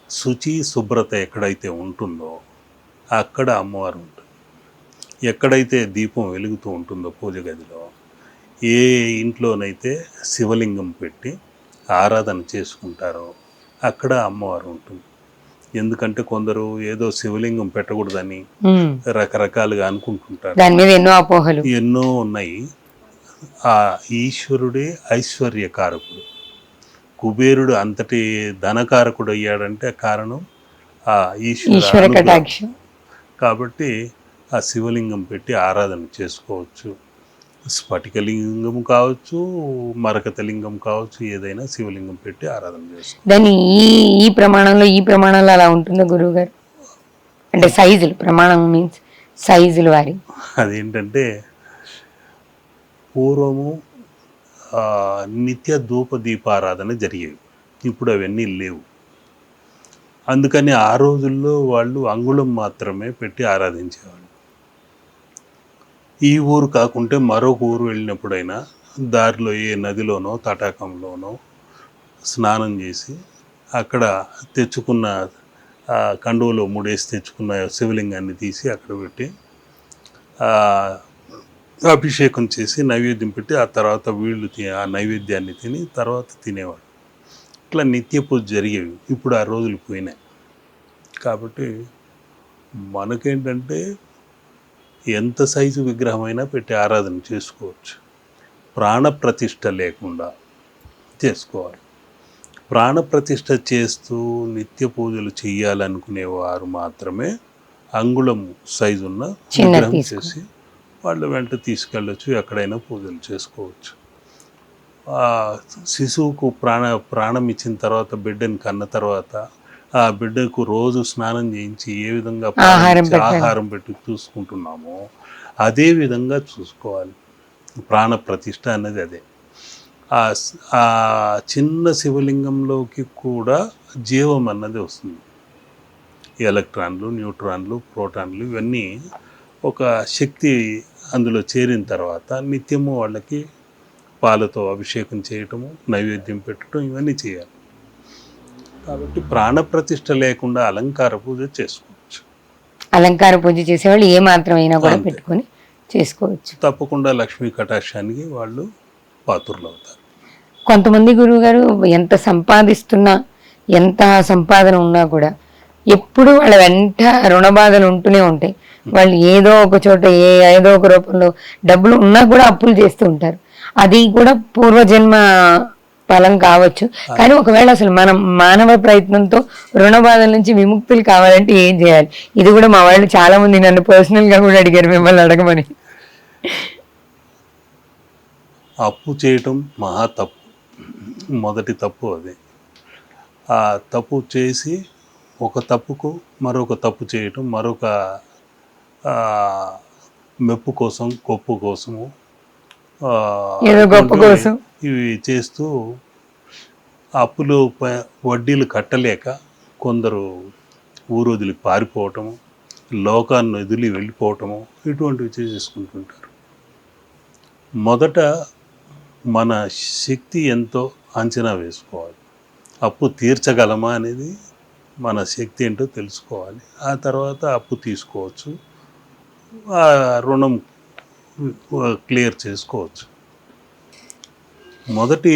శుచి శుభ్రత ఎక్కడైతే ఉంటుందో అక్కడ అమ్మవారు ఉంటుంది. ఎక్కడైతే దీపం వెలుగుతూ ఉంటుందో పూజ గదిలో, ఏ ఇంట్లోనైతే శివలింగం పెట్టి ఆరాధన చేసుకుంటారో అక్కడ అమ్మవారు ఉంటుంది. ఎందుకంటే కొందరు ఏదో శివలింగం పెట్టకూడదని రకరకాలుగా అనుకుంటుంటారు. దాని మీద ఎన్నో అపోహలు ఎన్నో ఉన్నాయి. ఆ ఈశ్వరుడే ఐశ్వర్యకారకుడు. కుబేరుడు అంతటి ధనకారకుడు అయ్యాడంటే కారణం ఆ ఈశ్వర కటాక్షం. కాబట్టి ఆ శివలింగం పెట్టి ఆరాధన చేసుకోవచ్చు. స్ఫటికలింగం కావచ్చు, మరకతలింగం కావచ్చు, ఏదైనా శివలింగం పెట్టి ఆరాధన చేసుకోవచ్చు. దాన్ని ఈ ప్రమాణంలో అలా ఉంటుందా గురువు గారు? అంటే సైజులు, ప్రమాణం మీన్స్ సైజులు వారి. అదేంటంటే పూర్వము నిత్య ధూప దీపారాధన జరిగేవి. ఇప్పుడు అవన్నీ లేవు. అందుకని ఆ రోజుల్లో వాళ్ళు అంగుళం మాత్రమే పెట్టి ఆరాధించేవాళ్ళు. ఈ ఊరు కాకుంటే మరొక ఊరు వెళ్ళినప్పుడైనా దారిలో ఏ నదిలోనో తటాకంలోనో స్నానం చేసి అక్కడ తెచ్చుకున్న కండువలో ముడేసి తెచ్చుకున్న శివలింగాన్ని తీసి అక్కడ పెట్టి అభిషేకం చేసి నైవేద్యం పెట్టి ఆ తర్వాత వీళ్ళు ఆ నైవేద్యాన్ని తిని తర్వాత తినేవాడు. ఇట్లా నిత్య పూజ జరిగేవి. ఇప్పుడు ఆ రోజులు పోయినాయి. కాబట్టి మనకేంటంటే ఎంత సైజు విగ్రహమైనా పెట్టి ఆరాధన చేసుకోవచ్చు. ప్రాణప్రతిష్ఠ లేకుండా చేసుకోవాలి. ప్రాణప్రతిష్ఠ చేస్తూ నిత్య పూజలు చేయాలనుకునేవారు మాత్రమే అంగుళం సైజు ఉన్న విగ్రహం చేసి వాళ్ళు వెంట తీసుకెళ్ళచ్చు, ఎక్కడైనా పూజలు చేసుకోవచ్చు. శిశువుకు ప్రాణం ఇచ్చిన తర్వాత, బిడ్డని కన్న తర్వాత ఆ బిడ్డకు రోజు స్నానం చేయించి ఏ విధంగా ఆహారం పెట్టి చూసుకుంటున్నామో అదే విధంగా చూసుకోవాలి. ప్రాణ ప్రతిష్ఠ అన్నది అదే. ఆ చిన్న శివలింగంలోకి కూడా జీవం అన్నది వస్తుంది. ఎలక్ట్రాన్లు, న్యూట్రాన్లు, ప్రోటాన్లు ఇవన్నీ ఒక శక్తి అందులో చేరిన తర్వాత నిత్యము వాళ్ళకి పాలతో అభిషేకం చేయటము, నైవేద్యం పెట్టడం ఇవన్నీ చేయాలి. కాబట్టి ప్రాణప్రతిష్ఠ లేకుండా అలంకార పూజ చేసుకోవచ్చు. అలంకార పూజ చేసేవాళ్ళు ఏ మాత్రమైనా కూడా పెట్టుకొని చేసుకోవచ్చు. తప్పకుండా లక్ష్మీ కటాక్షానికి వాళ్ళు పాత్రులు అవుతారు. కొంతమంది గురువు గారు ఎంత సంపాదిస్తున్నా, ఎంత సంపాదన ఉన్నా కూడా ఎప్పుడు వాళ్ళ వెంట రుణ బాధలు ఉంటూనే ఉంటాయి. వాళ్ళు ఏదో ఒక చోట ఏదో ఒక రూపంలో డబ్బులు ఉన్నా కూడా అప్పులు చేస్తూ ఉంటారు. అది కూడా పూర్వజన్మ ఫలం కావచ్చు. కానీ ఒకవేళ అసలు మనం మానవ ప్రయత్నంతో రుణ బాధల నుంచి విముక్తులు కావాలంటే ఏం చేయాలి? ఇది కూడా మా వాళ్ళు చాలా మంది నన్ను పర్సనల్ గా కూడా అడిగారు మిమ్మల్ని అడగమని. అప్పు చేయటం మహా తప్పు. మొదటి తప్పు అది. ఆ తప్పు చేసి ఒక తప్పుకు మరొక తప్పు చేయటం, మరొక మెప్పు కోసం, గొప్ప కోసము ఇవి చేస్తూ అప్పులు వడ్డీలు కట్టలేక కొందరు ఊరు వదిలి పారిపోవటము, లోకాన్ని వదిలి వెళ్ళిపోవటము ఇటువంటివి చేసుకుంటుంటారు. మొదట మన శక్తి ఎంతో అంచనా వేసుకోవాలి. అప్పు తీర్చగలమా అనేది మన శక్తి ఏంటో తెలుసుకోవాలి. ఆ తర్వాత అప్పు తీసుకోవచ్చు, ఆ రుణం క్లియర్ చేసుకోవచ్చు. మొదటి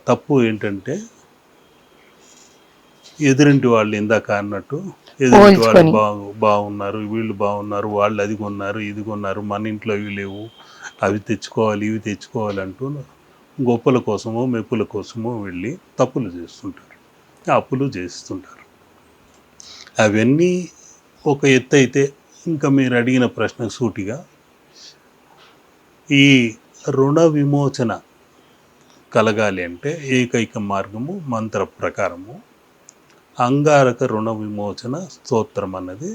తప్పు ఏంటంటే ఎదురింటి వాళ్ళు ఇందాక అన్నట్టు ఎదురింటి వాళ్ళు బాగున్నారు, వీళ్ళు బాగున్నారు, వాళ్ళు అది కొన్నారు, ఇది కొన్నారు, మన ఇంట్లో ఇవి లేవు, అవి తెచ్చుకోవాలి, ఇవి తెచ్చుకోవాలి అంటూ గొప్పల కోసమో మెప్పుల కోసమో వెళ్ళి తప్పులు చేస్తుంటారు, అప్పులు చేస్తుంటారు. అవన్నీ ఒక ఎత్తు అయితే, ఇంకా మీరు అడిగిన ప్రశ్న సూటిగా ఈ రుణ విమోచన కలగాలి అంటే ఏకైక మార్గము మంత్ర ప్రకారము అంగారక రుణ విమోచన స్తోత్రం అన్నది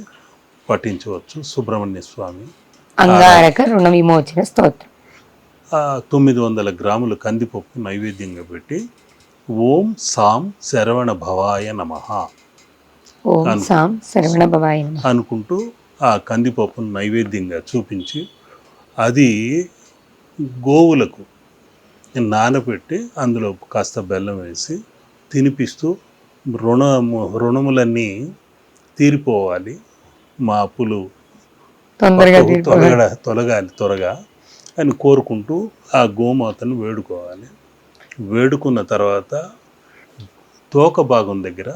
పఠించవచ్చు. సుబ్రహ్మణ్య స్వామి అంగారక రుణ విమోచన స్తోత్రం 900 గ్రాముల కందిపప్పు నైవేద్యంగా పెట్టి ఓం సాం శరవణ భవాయ నమః అనుకుంటూ ఆ కందిపప్పును నైవేద్యంగా చూపించి అది గోవులకు నానబెట్టి అందులో కాస్త బెల్లం వేసి తినిపిస్తూ రుణములన్నీ తీరిపోవాలి, మా అప్పులు తొందరగా త్వరగా అని కోరుకుంటూ ఆ గోమాతను వేడుకోవాలి. వేడుకున్న తర్వాత తోక భాగం దగ్గర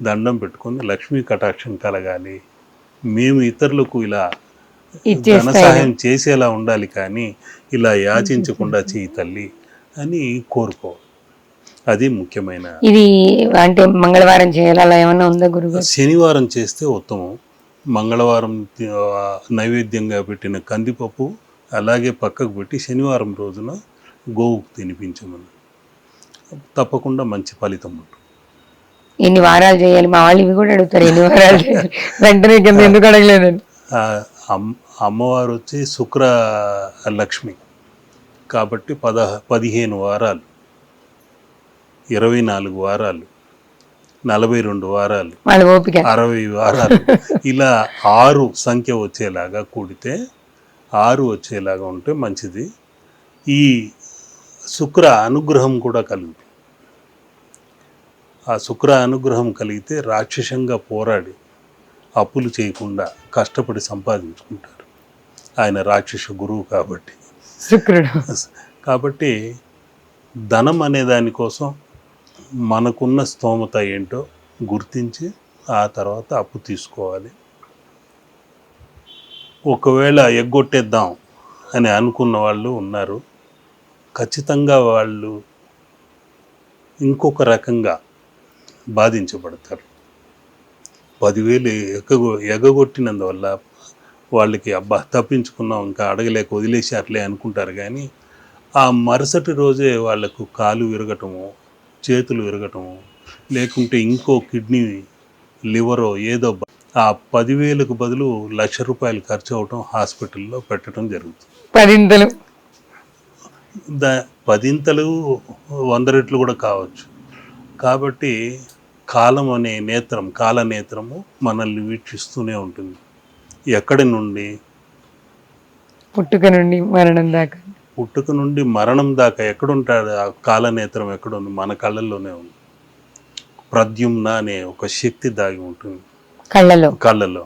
దండం పెట్టుకొని లక్ష్మీ కటాక్షం కలగాలి, మేము ఇతరులకు ఇలా ధన సహాయం చేసేలా ఉండాలి, కానీ ఇలా యాచించకుండా చేయి తల్లి అని కోరుకోవాలి. అది ముఖ్యమైన. ఇది అంటే మంగళవారం చేయాలి అలా ఏమన్నా ఉందా గురుగారు? శనివారం చేస్తే ఉత్తమం. మంగళవారం నైవేద్యంగా పెట్టిన కందిపప్పు అలాగే పక్కకు పెట్టి శనివారం రోజున గోవుకు తినిపించమని తప్పకుండా మంచి ఫలితం ఉంటుంది. ఎన్ని వారాలు చేయాలి? మా వాళ్ళు ఇవి కూడా అడుగుతారు, ఎన్ని వారాలు చేయాలి వెంటనే కింద ఎందుకు అడగలేదని. అమ్మవారు వచ్చి శుక్ర లక్ష్మి కాబట్టి 15 వారాలు, 24 వారాలు, 42 వారాలు, 60 వారాలు, ఇలా 6 సంఖ్య వచ్చేలాగా కూడితే 6 వచ్చేలాగా ఉంటే మంచిది. ఈ శుక్ర అనుగ్రహం కూడా కలుగుతుంది. ఆ శుక్ర అనుగ్రహం కలిగితే రాక్షసంగా పోరాడి అప్పులు చేయకుండా కష్టపడి సంపాదించుకుంటారు. ఆయన రాక్షస గురువు కాబట్టి, శుక్రుడు కాబట్టి ధనం అనే దానికోసం మనకున్న స్తోమత ఏంటో గుర్తించి ఆ తర్వాత అప్పు తీసుకోవాలి. ఒకవేళ ఎగ్గొట్టేద్దాం అని అనుకున్న వాళ్ళు ఉన్నారు, ఖచ్చితంగా వాళ్ళు ఇంకొక రకంగా బాధించబడతారు. 10,000 ఎగగొట్టినందువల్ల వాళ్ళకి అబ్బా తప్పించుకున్నాం, ఇంకా అడగలేక వదిలేసారులే అనుకుంటారు, కానీ ఆ మరుసటి రోజే వాళ్లకు కాలు విరగటము, చేతులు విరగటము, లేకుంటే ఇంకో కిడ్నీ లివరో ఏదో ఆ 10,000కు బదులు ₹1,00,000 ఖర్చు అవటం, హాస్పిటల్లో పెట్టడం జరుగుతుంది. 10 100 రెట్లు కూడా కావచ్చు. కాబట్టి కాలం అనే నేత్రం, కాలనేత్రము మనల్ని వీక్షిస్తూనే ఉంటుంది. ఎక్కడి నుండి? పుట్టుక నుండి మరణం దాకా ఎక్కడుంటాడు ఆ కాలనేత్రం? ఎక్కడుంది? మన కళ్ళల్లోనే ఉంది. ప్రద్యుమ్న అనే ఒక శక్తి దాగి ఉంటుంది కళ్ళలో.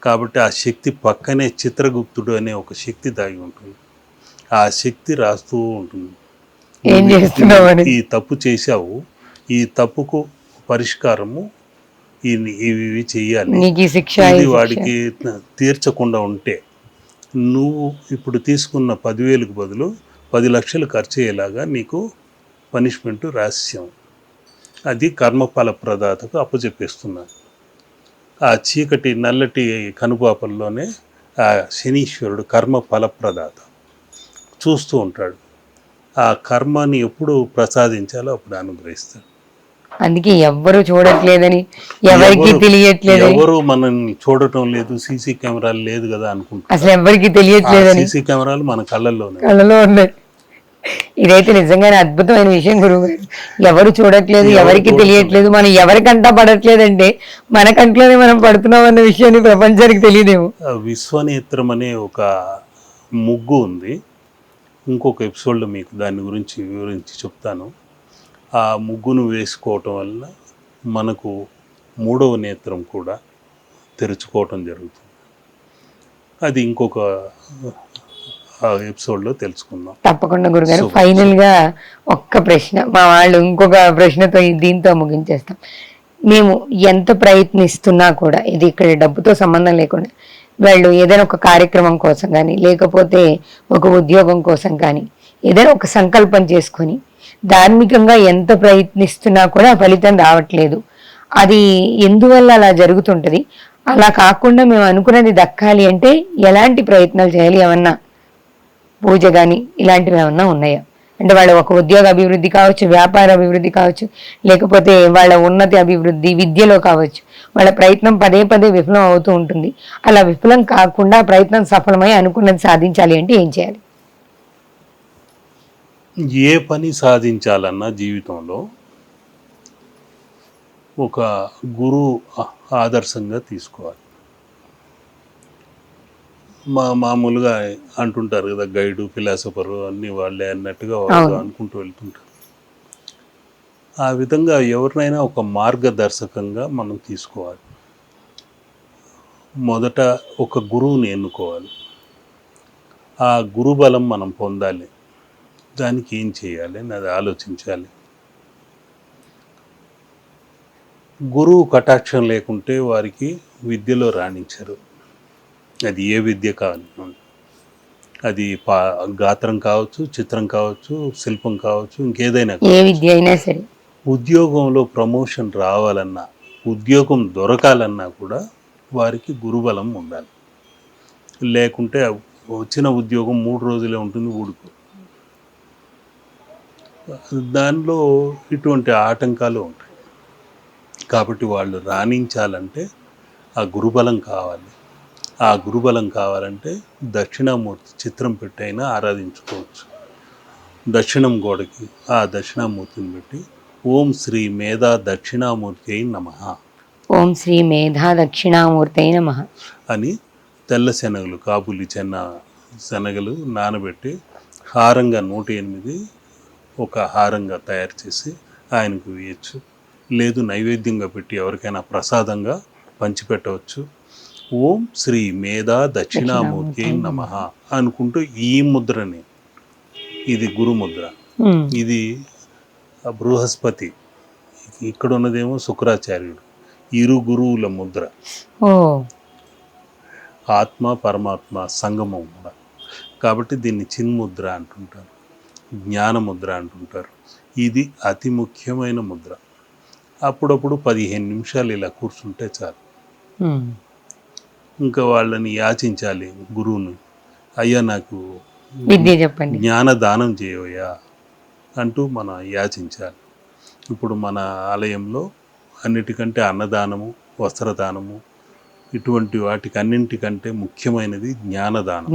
కాబట్టి ఆ శక్తి పక్కనే చిత్రగుప్తుడు అనే ఒక శక్తి దాగి ఉంటుంది. ఆ శక్తి రాస్తూ ఉంటుంది, ఈ తప్పు చేశావు, ఈ తప్పుకు పరిష్కారము ఇవి చెయ్యాలి, ఇది వాడికి తీర్చకుండా ఉంటే నువ్వు ఇప్పుడు తీసుకున్న 10,000కు బదులు 10 లక్షలు ఖర్చు అయ్యేలాగా నీకు పనిష్మెంటు రాశాం. అది కర్మఫల ప్రదాతకు అప్పచెప్పేస్తున్నాను. ఆ చీకటి నల్లటి కనుపాపల్లోనే ఆ శనీశ్వరుడు కర్మ ఫలప్రదాత చూస్తూ ఉంటాడు. ఆ కర్మని ఎప్పుడు ప్రసాదించాలో అప్పుడు అనుగ్రహిస్తాడు. అందుకే ఎవ్వరు చూడట్లేదని, ఎవరికి తెలియట్లేదు, ఎవరు మనల్ని చూడటం లేదు, సీసీ కెమెరాలు లేదు కదా అనుకుంటారు. అసలు ఎవరికి తెలియట్లేదని. సీసీ కెమెరాలు మన కళ్ళల్లో ఉన్నాయి. ఇదైతే నిజంగానే అద్భుతమైన విషయం గురువుగారు. ఎవరు చూడట్లేదు, ఎవరికి తెలియట్లేదు, మనం ఎవరికంటా పడట్లేదంటే మన కంట్లోనే మనం పడుతున్నాం అన్న విషయాన్ని ప్రపంచానికి తెలియదేమో. విశ్వనేత్రం అనే ఒక ముగ్గు ఉంది. ఇంకొక ఎపిసోడ్లో మీకు దాని గురించి వివరించి చెప్తాను. ఆ ముగ్గును వేసుకోవటం వల్ల మనకు 3వ నేత్రం కూడా తెరుచుకోవటం జరుగుతుంది. అది ఇంకొక ఎపిసోడ్లో తెలుసుకుందాం. తప్పకుండా గురుగారు. ఫైనల్గా ఒక్క ప్రశ్న, మా వాళ్ళు ఇంకొక ప్రశ్నతో దీంతో ముగించేస్తాం. మేము ఎంత ప్రయత్నిస్తున్నా కూడా, ఇది ఇక్కడ డబ్బుతో సంబంధం లేకుండా, వాళ్ళు ఏదైనా ఒక కార్యక్రమం కోసం కానీ, లేకపోతే ఒక ఉద్యోగం కోసం కానీ, ఏదైనా ఒక సంకల్పం చేసుకొని ధార్మికంగా ఎంత ప్రయత్నిస్తున్నా కూడా ఫలితం రావట్లేదు. అది ఎందువల్ల అలా జరుగుతుంటుంది? అలా కాకుండా మేము అనుకున్నది దక్కాలి అంటే ఎలాంటి ప్రయత్నాలు చేయాలి? ఏమన్నా పూజ కానీ ఇలాంటివి ఏమన్నా ఉన్నాయా? అంటే వాళ్ళ ఒక ఉద్యోగ అభివృద్ధి కావచ్చు, వ్యాపార అభివృద్ధి కావచ్చు, లేకపోతే వాళ్ళ ఉన్నతి అభివృద్ధి విద్యలో కావచ్చు, వాళ్ళ ప్రయత్నం పదే విఫలం అవుతూ ఉంటుంది. అలా విఫలం కాకుండా ప్రయత్నం సఫలమై అనుకున్నది సాధించాలి అంటే ఏం చేయాలి? ఏ పని సాధించాలన్నా జీవితంలో ఒక గురువు ఆదర్శంగా తీసుకోవాలి. మామూలుగా అంటుంటారు కదా, గైడు, ఫిలాసఫరు అన్ని వాళ్ళే అన్నట్టుగా వాళ్ళు అనుకుంటూ వెళ్తుంటారు. ఆ విధంగా ఎవరినైనా ఒక మార్గదర్శకంగా మనం తీసుకోవాలి. మొదట ఒక గురువుని ఎన్నుకోవాలి. ఆ గురుబలం మనం పొందాలి. దానికి ఏం చేయాలి అని అది ఆలోచించాలి. గురువు కటాక్షం లేకుంటే వారికి విద్యలో రాణించరు. అది ఏ విద్య కావాలి, అది గాత్రం కావచ్చు, చిత్రం కావచ్చు, శిల్పం కావచ్చు, ఇంకేదైనా ఏ విద్య అయినా సరే. ఉద్యోగంలో ప్రమోషన్ రావాలన్నా, ఉద్యోగం దొరకాలన్నా కూడా వారికి గురుబలం ఉండాలి. లేకుంటే వచ్చిన ఉద్యోగం 3 రోజులే ఉంటుంది, ఊడుకో. దానిలో ఇటువంటి ఆటంకాలు ఉంటాయి. కాబట్టి వాళ్ళు రాణించాలంటే ఆ గురుబలం కావాలి. ఆ గురుబలం కావాలంటే దక్షిణామూర్తి చిత్రం పెట్టి అయినా ఆరాధించుకోవచ్చు. దక్షిణం గోడకి ఆ దక్షిణామూర్తిని పెట్టి ఓం శ్రీ మేధా దక్షిణామూర్తి నమః, ఓం శ్రీ మేధా దక్షిణామూర్తి నమః అని తెల్ల శనగలు, కాబూలి శనగలు నానబెట్టి హారంగా 108 ఒక హారంగా తయారు చేసి ఆయనకు వేయచ్చు. లేదు నైవేద్యంగా పెట్టి ఎవరికైనా ప్రసాదంగా పంచిపెట్టవచ్చు. ఓం శ్రీ మేధా దక్షిణామూర్తి నమః అనుకుంటూ ఈ ముద్రని, ఇది గురుముద్ర, ఇది బృహస్పతి, ఇక్కడ ఉన్నదేమో శుక్రాచార్యుడు, ఇరు గురువుల ముద్ర. ఆత్మ పరమాత్మ సంగమం కూడా. కాబట్టి దీన్ని చిన్ముద్ర అంటుంటారు, జ్ఞానముద్ర అంటుంటారు. ఇది అతి ముఖ్యమైన ముద్ర. అప్పుడప్పుడు 15 నిమిషాలు ఇలా కూర్చుంటే చాలు. ఇంకా వాళ్ళని యాచించాలి గురువుని, అయ్యా నాకు విద్య చెప్పండి, జ్ఞానదానం చేయవయ్యా అంటూ మనం యాచించాలి. ఇప్పుడు మన ఆలయంలో అన్నిటికంటే అన్నదానము, వస్త్రదానము, ఇటువంటి వాటికి అన్నింటికంటే ముఖ్యమైనది జ్ఞానదానం.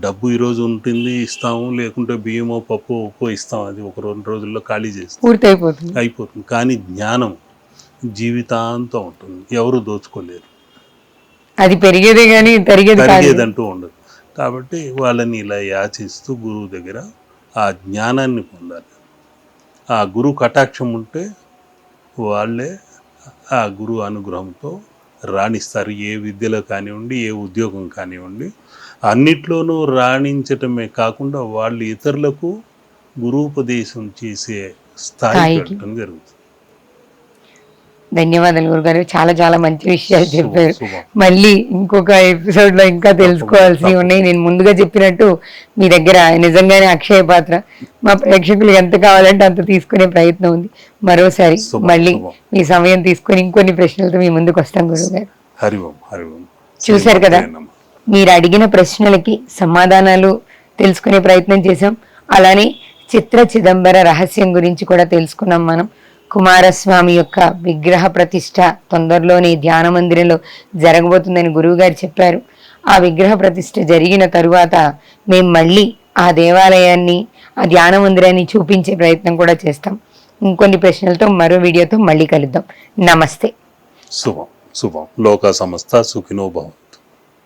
డబ్బు ఈరోజు ఉంటుంది ఇస్తాము, లేకుంటే బియ్యమో పప్పు ఉప్పు ఇస్తాం, అది 1-2 రోజుల్లో ఖాళీ చేస్తాం, అయిపోతుంది. కానీ జ్ఞానం జీవితాంతం ఉంటుంది, ఎవరు దోచుకోలేరు. అది పెరిగేదే కానీ తరిగేదంటూ ఉండదు. కాబట్టి వాళ్ళని ఇలా యాచిస్తూ గురువు దగ్గర ఆ జ్ఞానాన్ని పొందాలి. ఆ గురువు కటాక్షం ఉంటే వాళ్ళే ఆ గురువు అనుగ్రహంతో రాణిస్తారు. ఏ విద్యలో కానివ్వండి, ఏ ఉద్యోగం కానివ్వండి, అన్నిట్లోనూ రాణించటమే కాకుండా వాళ్ళు ఇతరులకు గురూపదేశం చేసే స్థాయి పెట్టడం జరుగుతుంది. ధన్యవాదాలు గురుగారు, చాలా చాలా మంచి విషయాలు చెప్పారు. మళ్ళీ ఇంకొక ఎపిసోడ్ లో ఇంకా తెలుసుకోవాల్సినవి ఉన్నాయి. నేను ముందుగా చెప్పినట్టు మీ దగ్గర నిజంగానే అక్షయ పాత్ర, మా ప్రేక్షకులు ఎంత కావాలంటే అంత తీసుకునే ప్రయత్నం ఉంది. మరోసారి మళ్ళీ మీ సమయం తీసుకొని ఇంకొన్ని ప్రశ్నలతో మీ ముందుకు వస్తాం గురుగారు. చూశారు కదా, మీరు అడిగిన ప్రశ్నలకి సమాధానాలు తెలుసుకునే ప్రయత్నం చేశాం. అలానే చిత్ర చిదంబర రహస్యం గురించి కూడా తెలుసుకున్నాం. మనం కుమారస్వామి యొక్క విగ్రహ ప్రతిష్ట తొందరలోనే ధ్యాన మందిరంలో జరగబోతుందని గురువు గారు చెప్పారు. ఆ విగ్రహ ప్రతిష్ట జరిగిన తరువాత మేము మళ్ళీ ఆ దేవాలయాన్ని, ఆ ధ్యాన మందిరాన్ని చూపించే ప్రయత్నం కూడా చేస్తాం. ఇంకొన్ని ప్రశ్నలతో మరో వీడియోతో మళ్ళీ కలుద్దాం. నమస్తే. శుభం. లోకా సమస్త సుఖినో భవంతు.